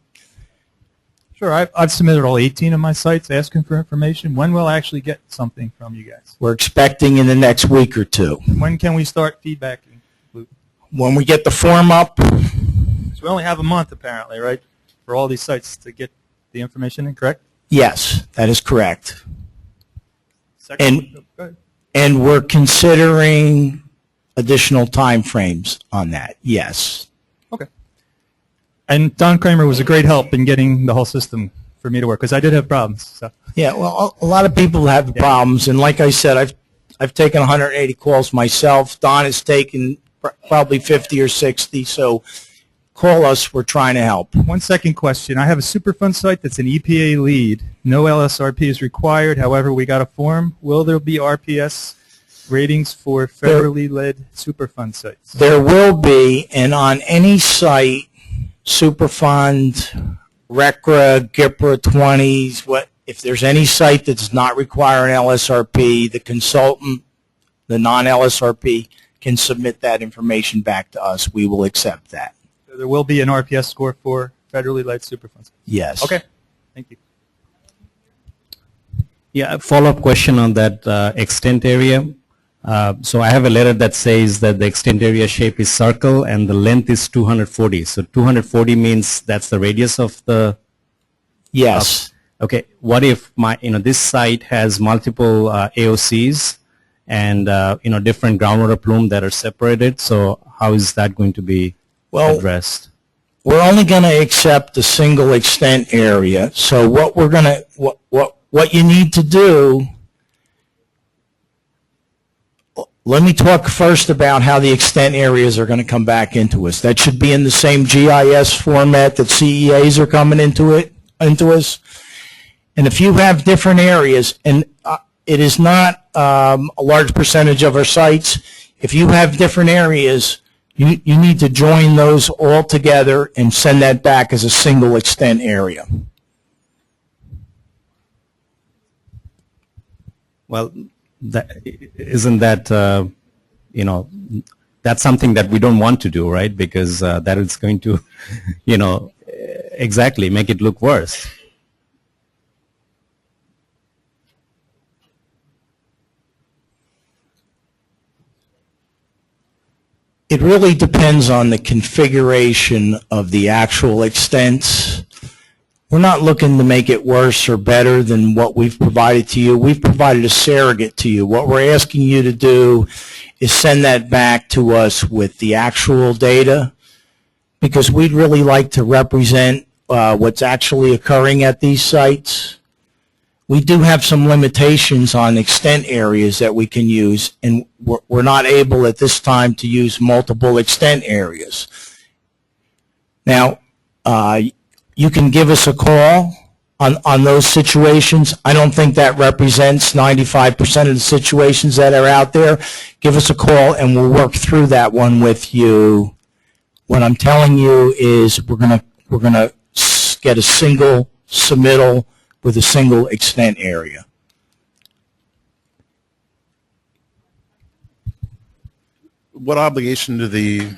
Sure, I've submitted all 18 of my sites asking for information. When will I actually get something from you guys? We're expecting in the next week or two. When can we start feedbacking? When we get the form up, So we only have a month apparently, right, for all these sites to get the information in, correct? yes, that is correct. Second, go ahead. And we're considering additional time frames on that, yes. Okay. And Don Kramer was a great help in getting the whole system for me to work, because I did have problems. So. Yeah, well, a lot of people have problems, and like I said, I've taken 180 calls myself. Don has taken probably 50 or 60, so call us. We're trying to help. One second question. I have a Superfund site that's an EPA lead. No LSRP is required. However, we got a form. Will there be RPS ratings for federally led Superfund sites? There will be, and on any site, Superfund, RECRA, GIPRA 20s, if there's any site that does not require an LSRP, the consultant, the non-LSRP, can submit that information back to us. We will accept that. So there will be an RPS score for federally led Superfund sites. Yes. Okay. Thank you. Yeah, a follow-up question on that extent area. So I have a letter that says that the extent area shape is circle and the length is 240. So 240 means that's the radius of the... Yes. Okay, what if this site has multiple AOCs and, different groundwater plume that are separated? So how is that going to be addressed? We're only going to accept a single extent area. So what we're going to, what you need to do, let me talk first about how the extent areas are going to come back into us. That should be in the same GIS format that CEAs are coming into us. And if you have different areas, and it is not a large percentage of our sites, if you have different areas, you need to join those all together and send that back as a single extent area. Well, isn't that, that's something that we don't want to do, right? Because that is going to, exactly make it look worse. It really depends on the configuration of the actual extents. we're not looking to make it worse or better than what we've provided to you. We've provided a surrogate to you. What we're asking you to do is send that back to us with the actual data, because we'd really like to represent what's actually occurring at these sites. We do have some limitations on extent areas that we can use, and we're not able at this time to use multiple extent areas. Now, you can give us a call on those situations. I don't think that represents 95% of the situations that are out there. Give us a call and we'll work through that one with you. What I'm telling you is we're gonna get a single submittal with a single extent area. What obligation do the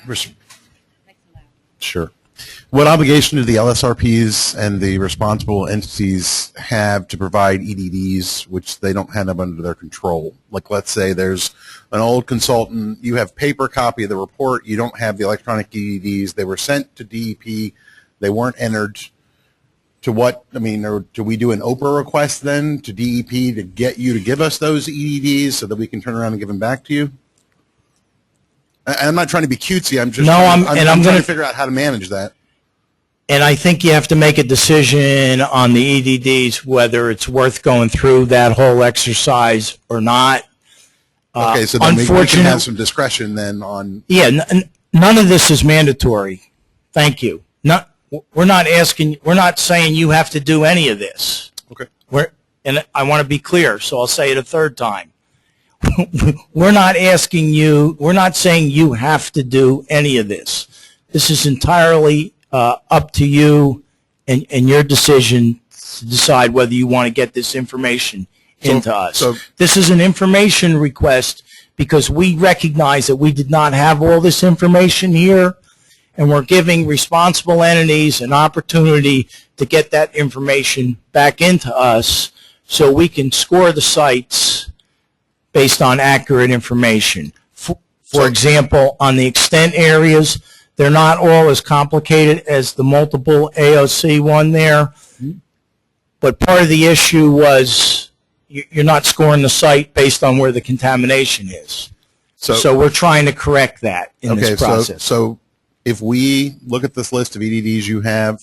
sure? What obligation do the LSRPs and the responsible entities have to provide EDDs, which they don't have under their control? Like, let's say there's an old consultant, you have paper copy of the report, you don't have the electronic EDDs, they were sent to DEP, they weren't entered. To what, I mean, or do we do an OPRA request then to DEP to get you to give us those EDDs so that we can turn around and give them back to you? I'm not trying to be cutesy, I'm just I'm trying to figure out how to manage that. And I think you have to make a decision on the EDDs, whether it's worth going through that whole exercise or not. Okay, so then we can have some discretion then on... Yeah, none of this is mandatory. Thank you. We're not saying you have to do any of this. Okay. And I want to be clear, so I'll say it a third time. We're not saying you have to do any of this. This is entirely up to you and your decision to decide whether you want to get this information into us. So this is an information request because we recognize that we did not have all this information here, and we're giving responsible entities an opportunity to get that information back into us so we can score the sites based on accurate information. For example, on the extent areas, they're not all as complicated as the multiple AOC one there, but part of the issue was you're not scoring the site based on where the contamination is. So we're trying to correct that in this process. So if we look at this list of EDDs you have,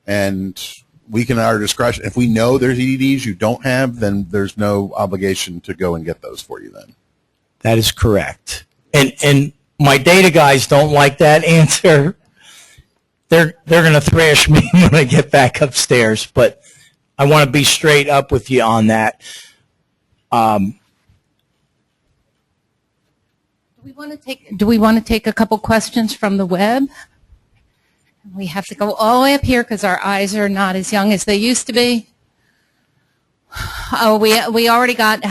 and we can, at our discretion, if we know there's EDDs you don't have, then there's no obligation to go and get those for you then. That is correct. And my data guys don't like that answer. They're going to thrash me when I get back upstairs, but I want to be straight up with you on that. Do we want to take a couple questions from the web? We have to go all the way up here because our eyes are not as young as they used to be. Oh, we already got,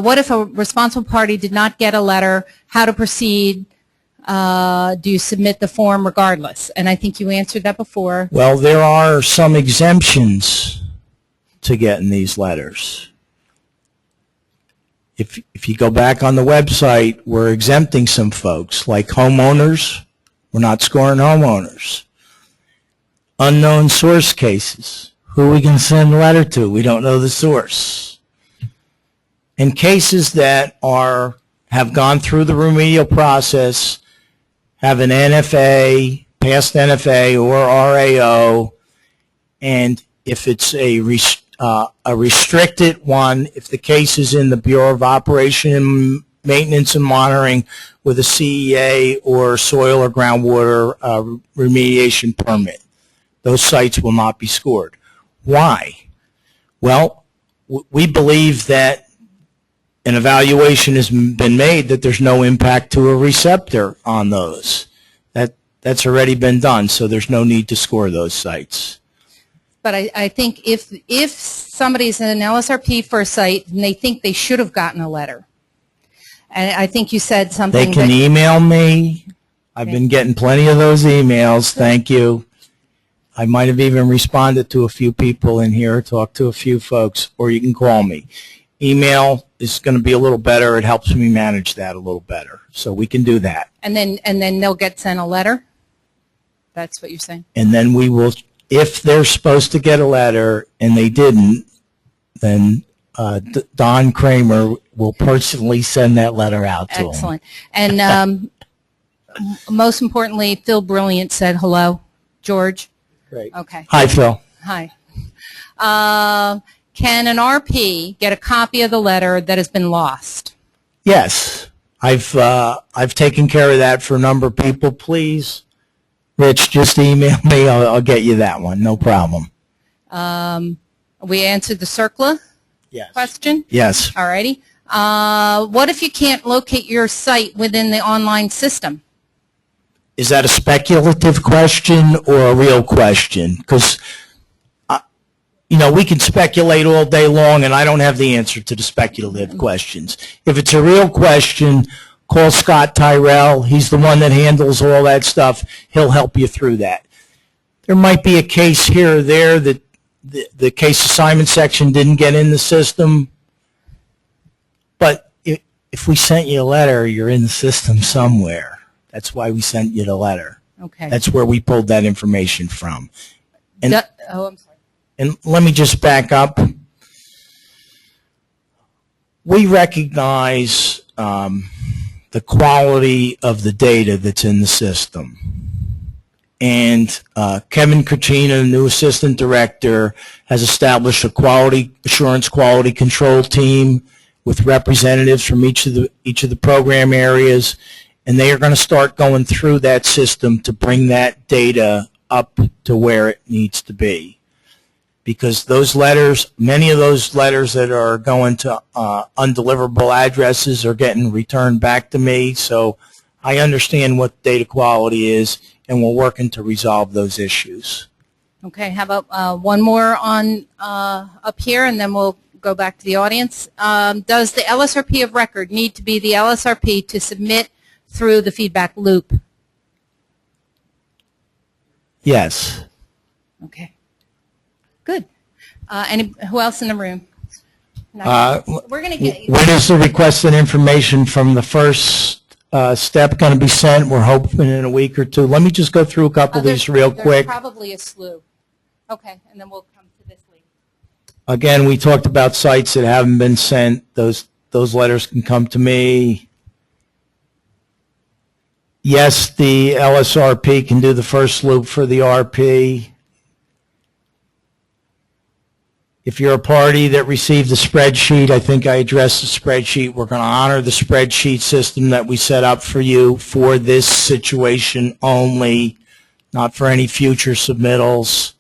what if a responsible party did not get a letter, how to proceed, do you submit the form regardless? And I think you answered that before. Well, there are some exemptions to getting these letters. If you go back on the website, we're exempting some folks, like homeowners. We're not scoring homeowners. Unknown source cases. Who we can send a letter to? We don't know the source. In cases that have gone through the remedial process, have an NFA, past NFA or RAO, and if it's a restricted one, if the case is in the Bureau of Operation and Maintenance and Monitoring with a CEA or soil or groundwater remediation permit, those sites will not be scored. Why? Well, we believe that an evaluation has been made that there's no impact to a receptor on those. That's already been done, so there's no need to score those sites. But I think if somebody's in an LSRP for a site and they think they should have gotten a letter, and I think you said something. They can email me. I've been getting plenty of those emails. Thank you. I might have even responded to a few people in here, talked to a few folks, or you can call me. Email is going to be a little better. It helps me manage that a little better. So we can do that. And then they'll get sent a letter? That's what you're saying? And then we will if they're supposed to get a letter and they didn't, then Don Kramer will personally send that letter out to them. Excellent. And most importantly, Phil Brilliant said hello. George? Great. Okay. Hi, Phil. Hi. Can an RP get a copy of the letter that has been lost? Yes, I've taken care of that for a number of people. Please, Rich, just email me. I'll get you that one. No problem. We answered the CERCLA Yes. question? Yes. All righty. What if you can't locate your site within the online system? Is that a speculative question or a real question? Because, we can speculate all day long, and I don't have the answer to the speculative questions. If it's a real question, call Scott Tyrell. He's the one that handles all that stuff. He'll help you through that. There might be a case here or there that the case assignment section didn't get in the system, but if we sent you a letter, you're in the system somewhere. That's why we sent you the letter. Okay. That's where we pulled that information from. And, I'm sorry. and let me just back up. We recognize the quality of the data that's in the system. And Kevin Cucina, new assistant director, has established a quality assurance, quality control team with representatives from each of the program areas, and they are going to start going through that system to bring that data up to where it needs to be. Because those letters, many of those letters that are going to undeliverable addresses are getting returned back to me, so I understand what data quality is, and we're working to resolve those issues. Okay, how about one more on up here, and then we'll go back to the audience. Does the LSRP of record need to be the LSRP to submit through the feedback loop? Yes. Okay. Good. Who else in the room? We're going to get When is the requested information from the first step going to be sent? We're hoping in a week or two. Let me just go through a couple of these real quick. There's probably a slew. Okay, and then we'll come to this lead. Again, we talked about sites that haven't been sent. Those letters can come to me. Yes, the LSRP can do the first loop for the RP. If you're a party that received the spreadsheet, I think I addressed the spreadsheet. We're going to honor the spreadsheet system that we set up for you for this situation only, not for any future submittals.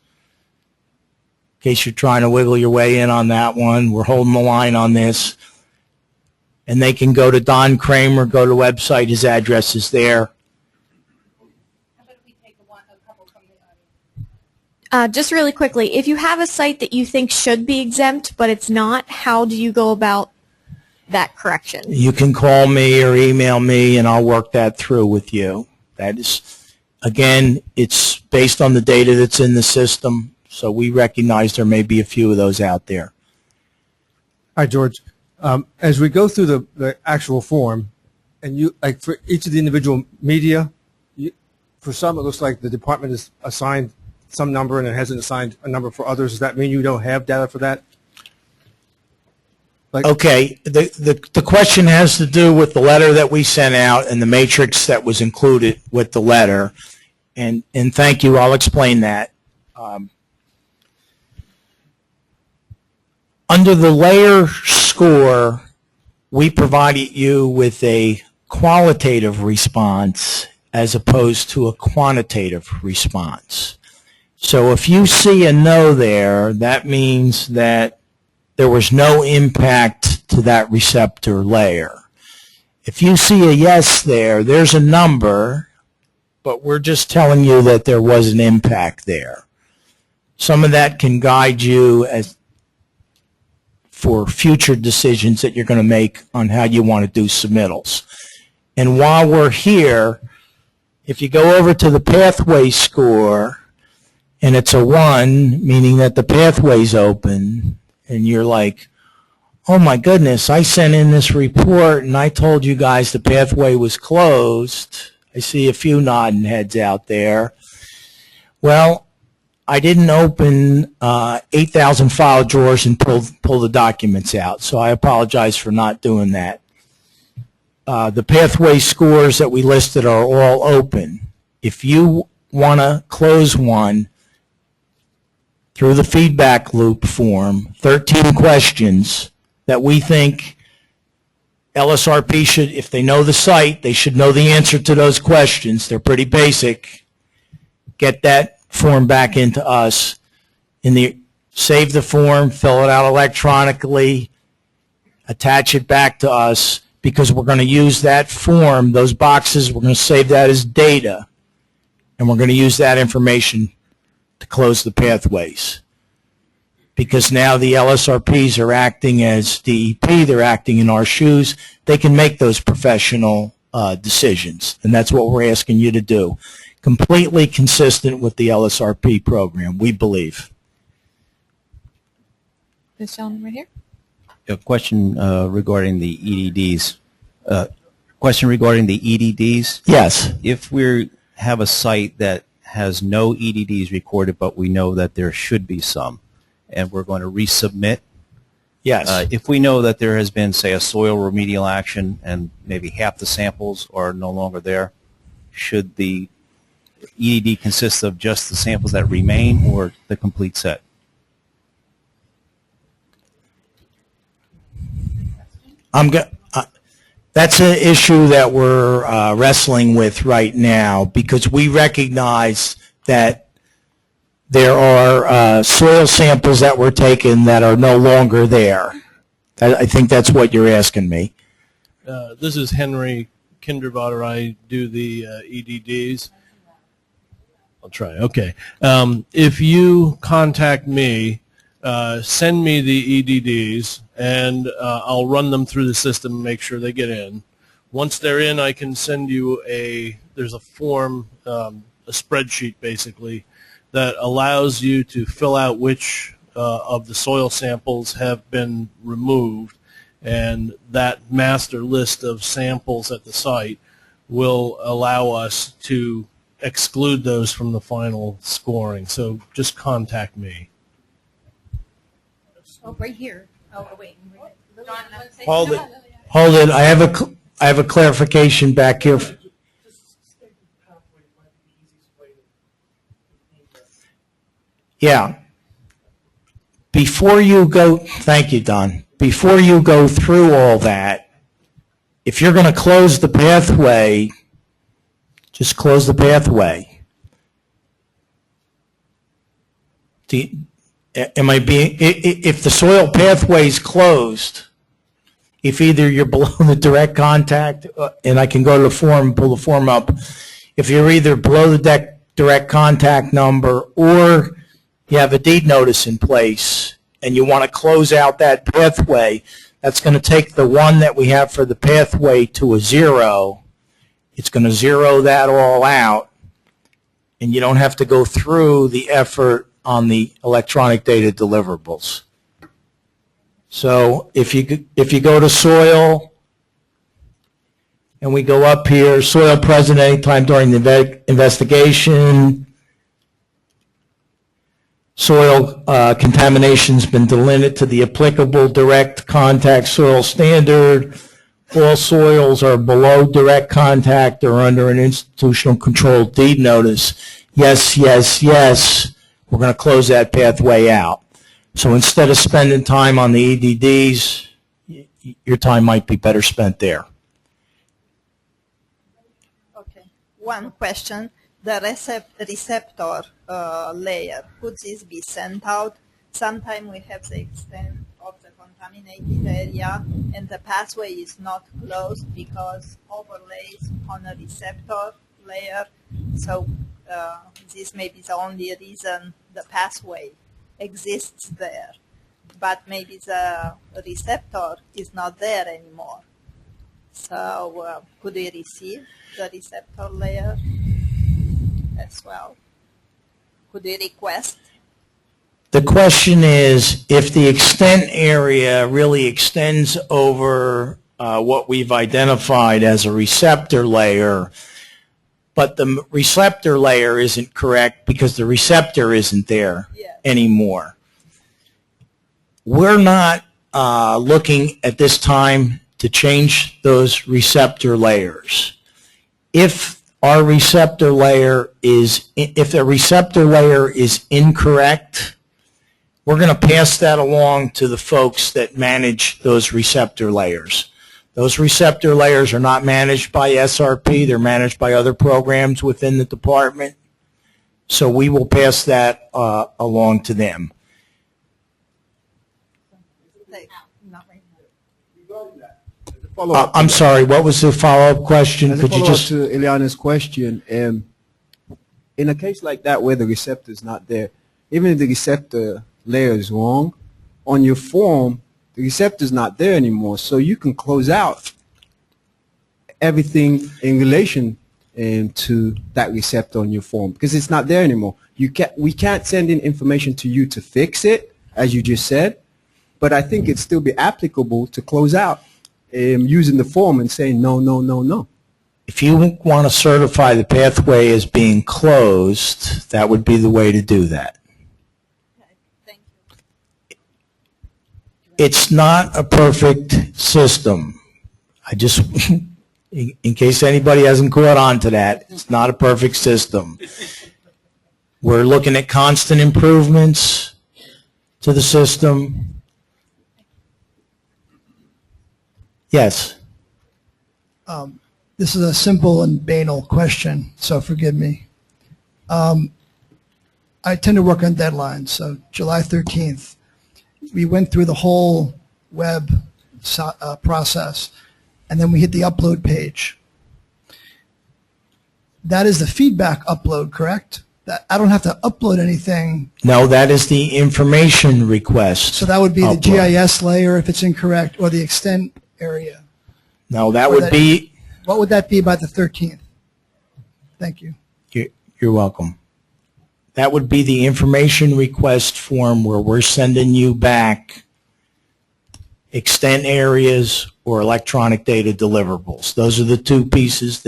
In case you're trying to wiggle your way in on that one, we're holding the line on this. And they can go to Don Kramer, go to the website, his address is there. How about if we take a couple from the audience? Just really quickly, if you have a site that you think should be exempt, but it's not, how do you go about that correction? You can call me or email me, and I'll work that through with you. That is, again, it's based on the data that's in the system, so we recognize there may be a few of those out there. Hi, George. As we go through the actual form, and you, like for each of the individual media, for some it looks like the department is assigned some number and it hasn't assigned a number for others. Does that mean you don't have data for that? Okay, the question has to do with the letter that we sent out and the matrix that was included with the letter, and thank you, I'll explain that. Under the layer score, we provided you with a qualitative response as opposed to a quantitative response. So if you see a no there, that means that there was no impact to that receptor layer. If you see a yes there, there's a number, but we're just telling you that there was an impact there. Some of that can guide you for future decisions that you're going to make on how you want to do submittals. And while we're here, if you go over to the pathway score, and it's a 1, meaning that the pathway's open, and you're like, oh my goodness, I sent in this report and I told you guys the pathway was closed. I see a few nodding heads out there. Well, I didn't open 8,000 file drawers and pull the documents out, so I apologize for not doing that. The pathway scores that we listed are all open. If you want to close one through the feedback loop form, 13 questions that we think LSRP should, if they know the site, they should know the answer to those questions. They're pretty basic. Get that form back into us. Save the form, fill it out electronically, attach it back to us, because we're going to use that form, those boxes, we're going to save that as data, and we're going to use that information to close the pathways. Because now the LSRPs are acting as DEP, they're acting in our shoes, they can make those professional decisions, and that's what we're asking you to do. Completely consistent with the LSRP program, we believe. This gentleman right here. A question regarding the EDDs. Yes. If we have a site that has no EDDs recorded, but we know that there should be some, and we're going to resubmit, Yes. if we know that there has been, say, a soil remedial action and maybe half the samples are no longer there, should the EDD consist of just the samples that remain or the complete set? That's an issue that we're wrestling with right now, because we recognize that there are soil samples that were taken that are no longer there. I think that's what you're asking me. This is Henry Kinderbotter. I do the EDDs. I'll try. Okay. If you contact me, send me the EDDs, and I'll run them through the system and make sure they get in. Once they're in, I can send you there's a form, a spreadsheet basically, that allows you to fill out which of the soil samples have been removed, and that master list of samples at the site will allow us to exclude those from the final scoring. So just contact me. Oh, right here. Oh, wait. Hold it. I have a clarification back here. Yeah. Before you go, thank you, Don. Before you go through all that, if you're going to close the pathway, just close the pathway. If the soil pathway is closed, if either you're below the direct contact, and I can go to the form and pull the form up, if you're either below the direct contact number, or you have a deed notice in place and you want to close out that pathway, that's going to take the one that we have for the pathway to a 0. It's going to 0 that all out, and you don't have to go through the effort on the electronic data deliverables. So if you go to soil, and we go up here, soil present anytime during the investigation, soil contamination's been delineated to the applicable direct contact soil standard. All soils are below direct contact or under an institutional controlled deed notice. Yes, yes, yes. We're going to close that pathway out. So instead of spending time on the EDDs, your time might be better spent there. Okay. One question. The receptor layer, could this be sent out? Sometimes we have the extent of the contaminated area and the pathway is not closed because overlays on a receptor layer. So this may be the only reason the pathway exists there. But maybe the receptor is not there anymore. So could we receive the receptor layer as well? Could we request? The question is, if the extent area really extends over what we've identified as a receptor layer, but the receptor layer isn't correct because the receptor isn't there anymore. We're not looking at this time to change those receptor layers. If the receptor layer is incorrect, we're going to pass that along to the folks that manage those receptor layers. Those receptor layers are not managed by SRP. They're managed by other programs within the department. So we will pass that along to them. I'm sorry, what was the follow-up question? As a Could you follow-up just... to Ileana's question, in a case like that where the receptor is not there, even if the receptor layer is wrong, on your form, the receptor is not there anymore, so you can close out everything in relation to that receptor on your form because it's not there anymore. We can't send in information to you to fix it, as you just said, but I think it'd still be applicable to close out using the form and saying no, no, no, no. If you want to certify the pathway as being closed, that would be the way to do that. It's not a perfect system. I just, in case anybody hasn't caught on to that, it's not a perfect system. We're looking at constant improvements to the system. Yes. This is a simple and banal question, so forgive me. I tend to work on deadlines, so July 13th. We went through the whole web process, and then we hit the upload page. That is the feedback upload, correct? I don't have to upload anything. No, that is the information request. So that would be upload. the GIS layer if it's incorrect, or the extent area. No, that would be... What would that be by the 13th? Thank you. You're welcome. That would be the information request form where we're sending you back extent areas or electronic data deliverables. Those are the two pieces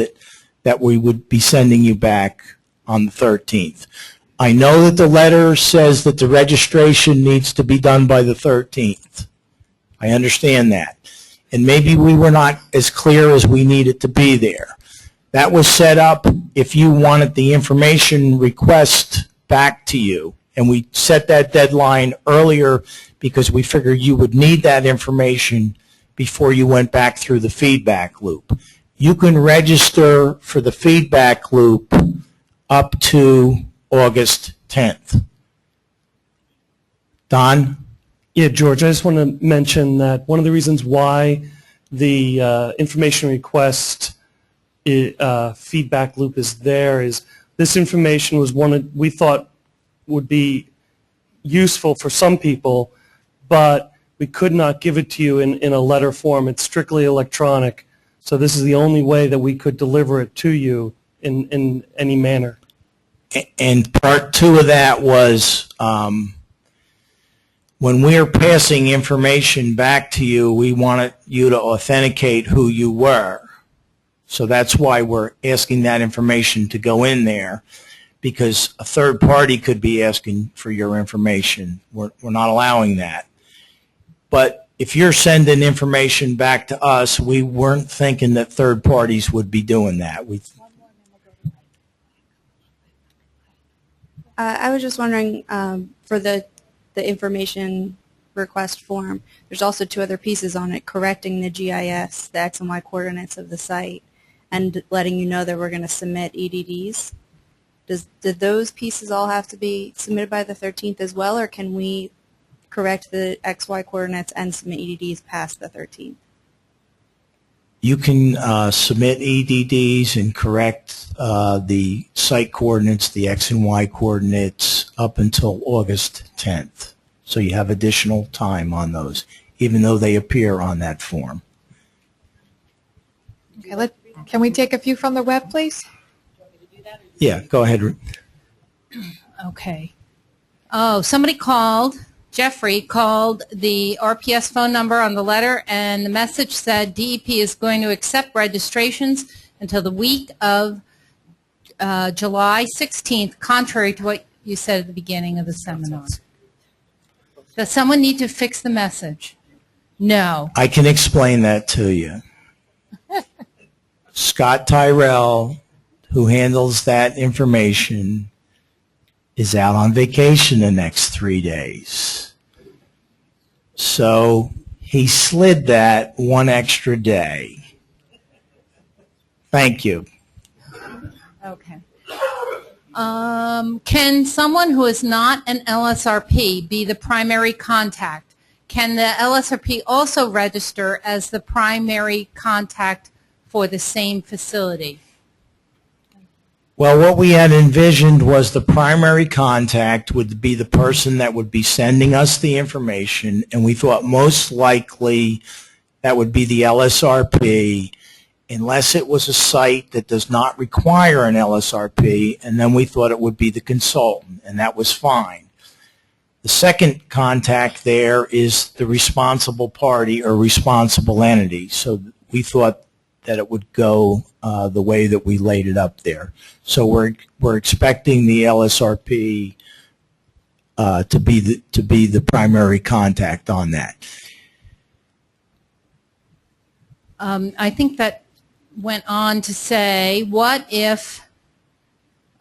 that we would be sending you back on the 13th. I know that the letter says that the registration needs to be done by the 13th. I understand that. And maybe we were not as clear as we needed to be there. That was set up if you wanted the information request back to you. And we set that deadline earlier because we figured you would need that information before you went back through the feedback loop. You can register for the feedback loop up to August 10th. Don? Yeah, George, I just want to mention that one of the reasons why the information request feedback loop is there is this information was we thought would be useful for some people, but we could not give it to you in a letter form. It's strictly electronic. So this is the only way that we could deliver it to you in any manner. And part two of that was when we're passing information back to you, we wanted you to authenticate who you were. So that's why we're asking that information to go in there, because a third party could be asking for your information. We're not allowing that. But if you're sending information back to us, we weren't thinking that third parties would be doing that. I was just wondering, for the information request form, there's also two other pieces on it: correcting the GIS, the X and Y coordinates of the site, and letting you know that we're going to submit EDDs. Did those pieces all have to be submitted by the 13th as well, or can we correct the XY coordinates and submit EDDs past the 13th? You can submit EDDs and correct the site coordinates, the X and Y coordinates, up until August 10th. So you have additional time on those, even though they appear on that form. Okay, can we take a few from the web, please? Yeah, go ahead. Okay. Oh, somebody called, Jeffrey called the RPS phone number on the letter, and the message said DEP is going to accept registrations until the week of July 16th, contrary to what you said at the beginning of the seminar? Does someone need to fix the message? No. I can explain that to you. Scott Tyrell, who handles that information, is out on vacation the next 3 days. So he slid that one extra day. Thank you. Okay. Can someone who is not an LSRP be the primary contact? Can the LSRP also register as the primary contact for the same facility? Well, what we had envisioned was the primary contact would be the person that would be sending us the information, and we thought most likely that would be the LSRP, unless it was a site that does not require an LSRP, and then we thought it would be the consultant, and that was fine. The second contact there is the responsible party or responsible entity, so we thought that it would go the way that we laid it up there. So we're expecting the LSRP to be the primary contact on that. I think that went on to say, what if...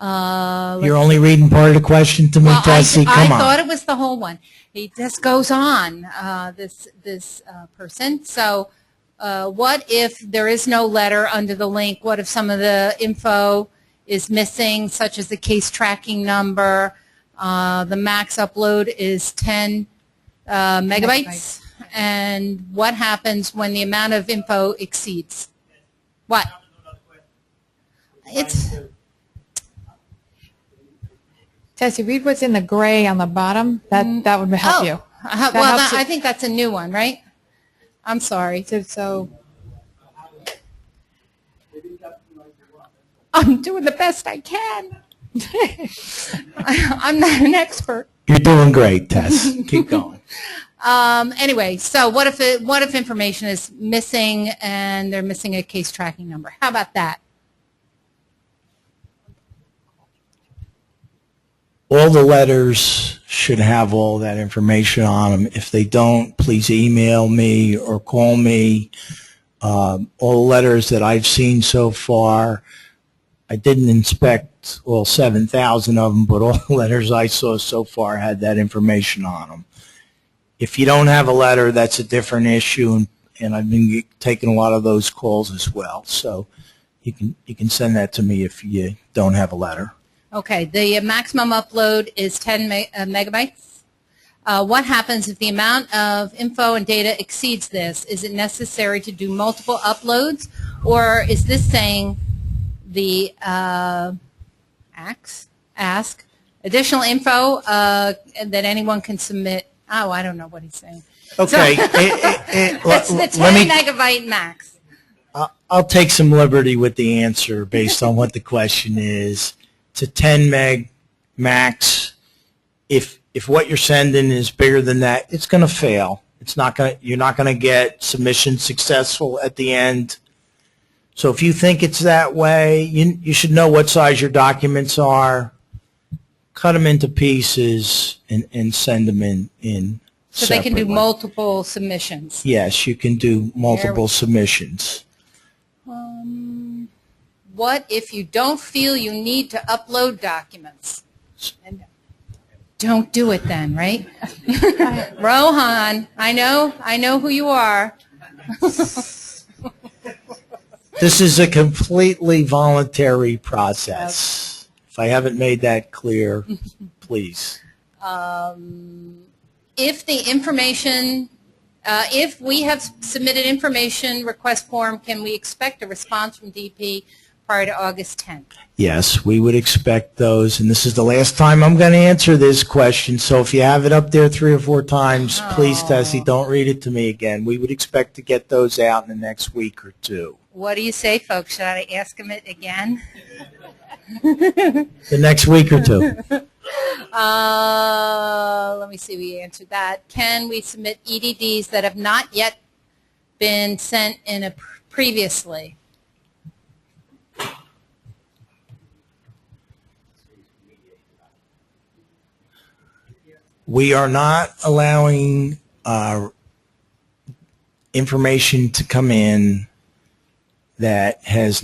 You're only reading part of the question to me, Tessie? Come on. I thought it was the whole one. He just goes on, this person. So what if there is no letter under the link? What if some of the info is missing, such as the case tracking number? The max upload is 10 megabytes. And what happens when the amount of info exceeds? What? It's... Tessie, read what's in the gray on the bottom. That would help you. I think that's a new one, right? I'm sorry. So I'm doing the best I can. I'm not an expert. You're doing great, Tess. Keep going. Anyway, so what if information is missing and they're missing a case tracking number? How about that? All the letters should have all that information on them. If they don't, please email me or call me. All the letters that I've seen so far, I didn't inspect all 7,000 of them, but all the letters I saw so far had that information on them. If you don't have a letter, that's a different issue, and I've been taking a lot of those calls as well. So you can send that to me if you don't have a letter. Okay, the maximum upload is 10 megabytes. What happens if the amount of info and data exceeds this? Is it necessary to do multiple uploads, or is this saying the ask additional info that anyone can submit? Oh, I don't know what he's saying. Okay. It's the 10 megabyte max. I'll take some liberty with the answer based on what the question is. It's a 10 meg max. If what you're sending is bigger than that, it's going to fail. You're not going to get submission successful at the end. So if you think it's that way, you should know what size your documents are. Cut them into pieces and send them in So they can do separately. multiple submissions. Yes, you can do multiple submissions. What if you don't feel you need to upload documents? Don't do it then, right? Rohan, I know who you are. This is a completely voluntary process. If I haven't made that clear, please. If the information, if we have submitted information request form, can we expect a response from DP prior to August 10th? Yes, we would expect those, and this is the last time I'm going to answer this question, so if you have it up there 3 or 4 times, please, Tessie, don't read it to me again. We would expect to get those out in the next week or 2. What do you say, folks? Should I ask him it again? The next week or 2. Let me see, we answered that. Can we submit EDDs that have not yet been sent in previously? We are not allowing information to come in that has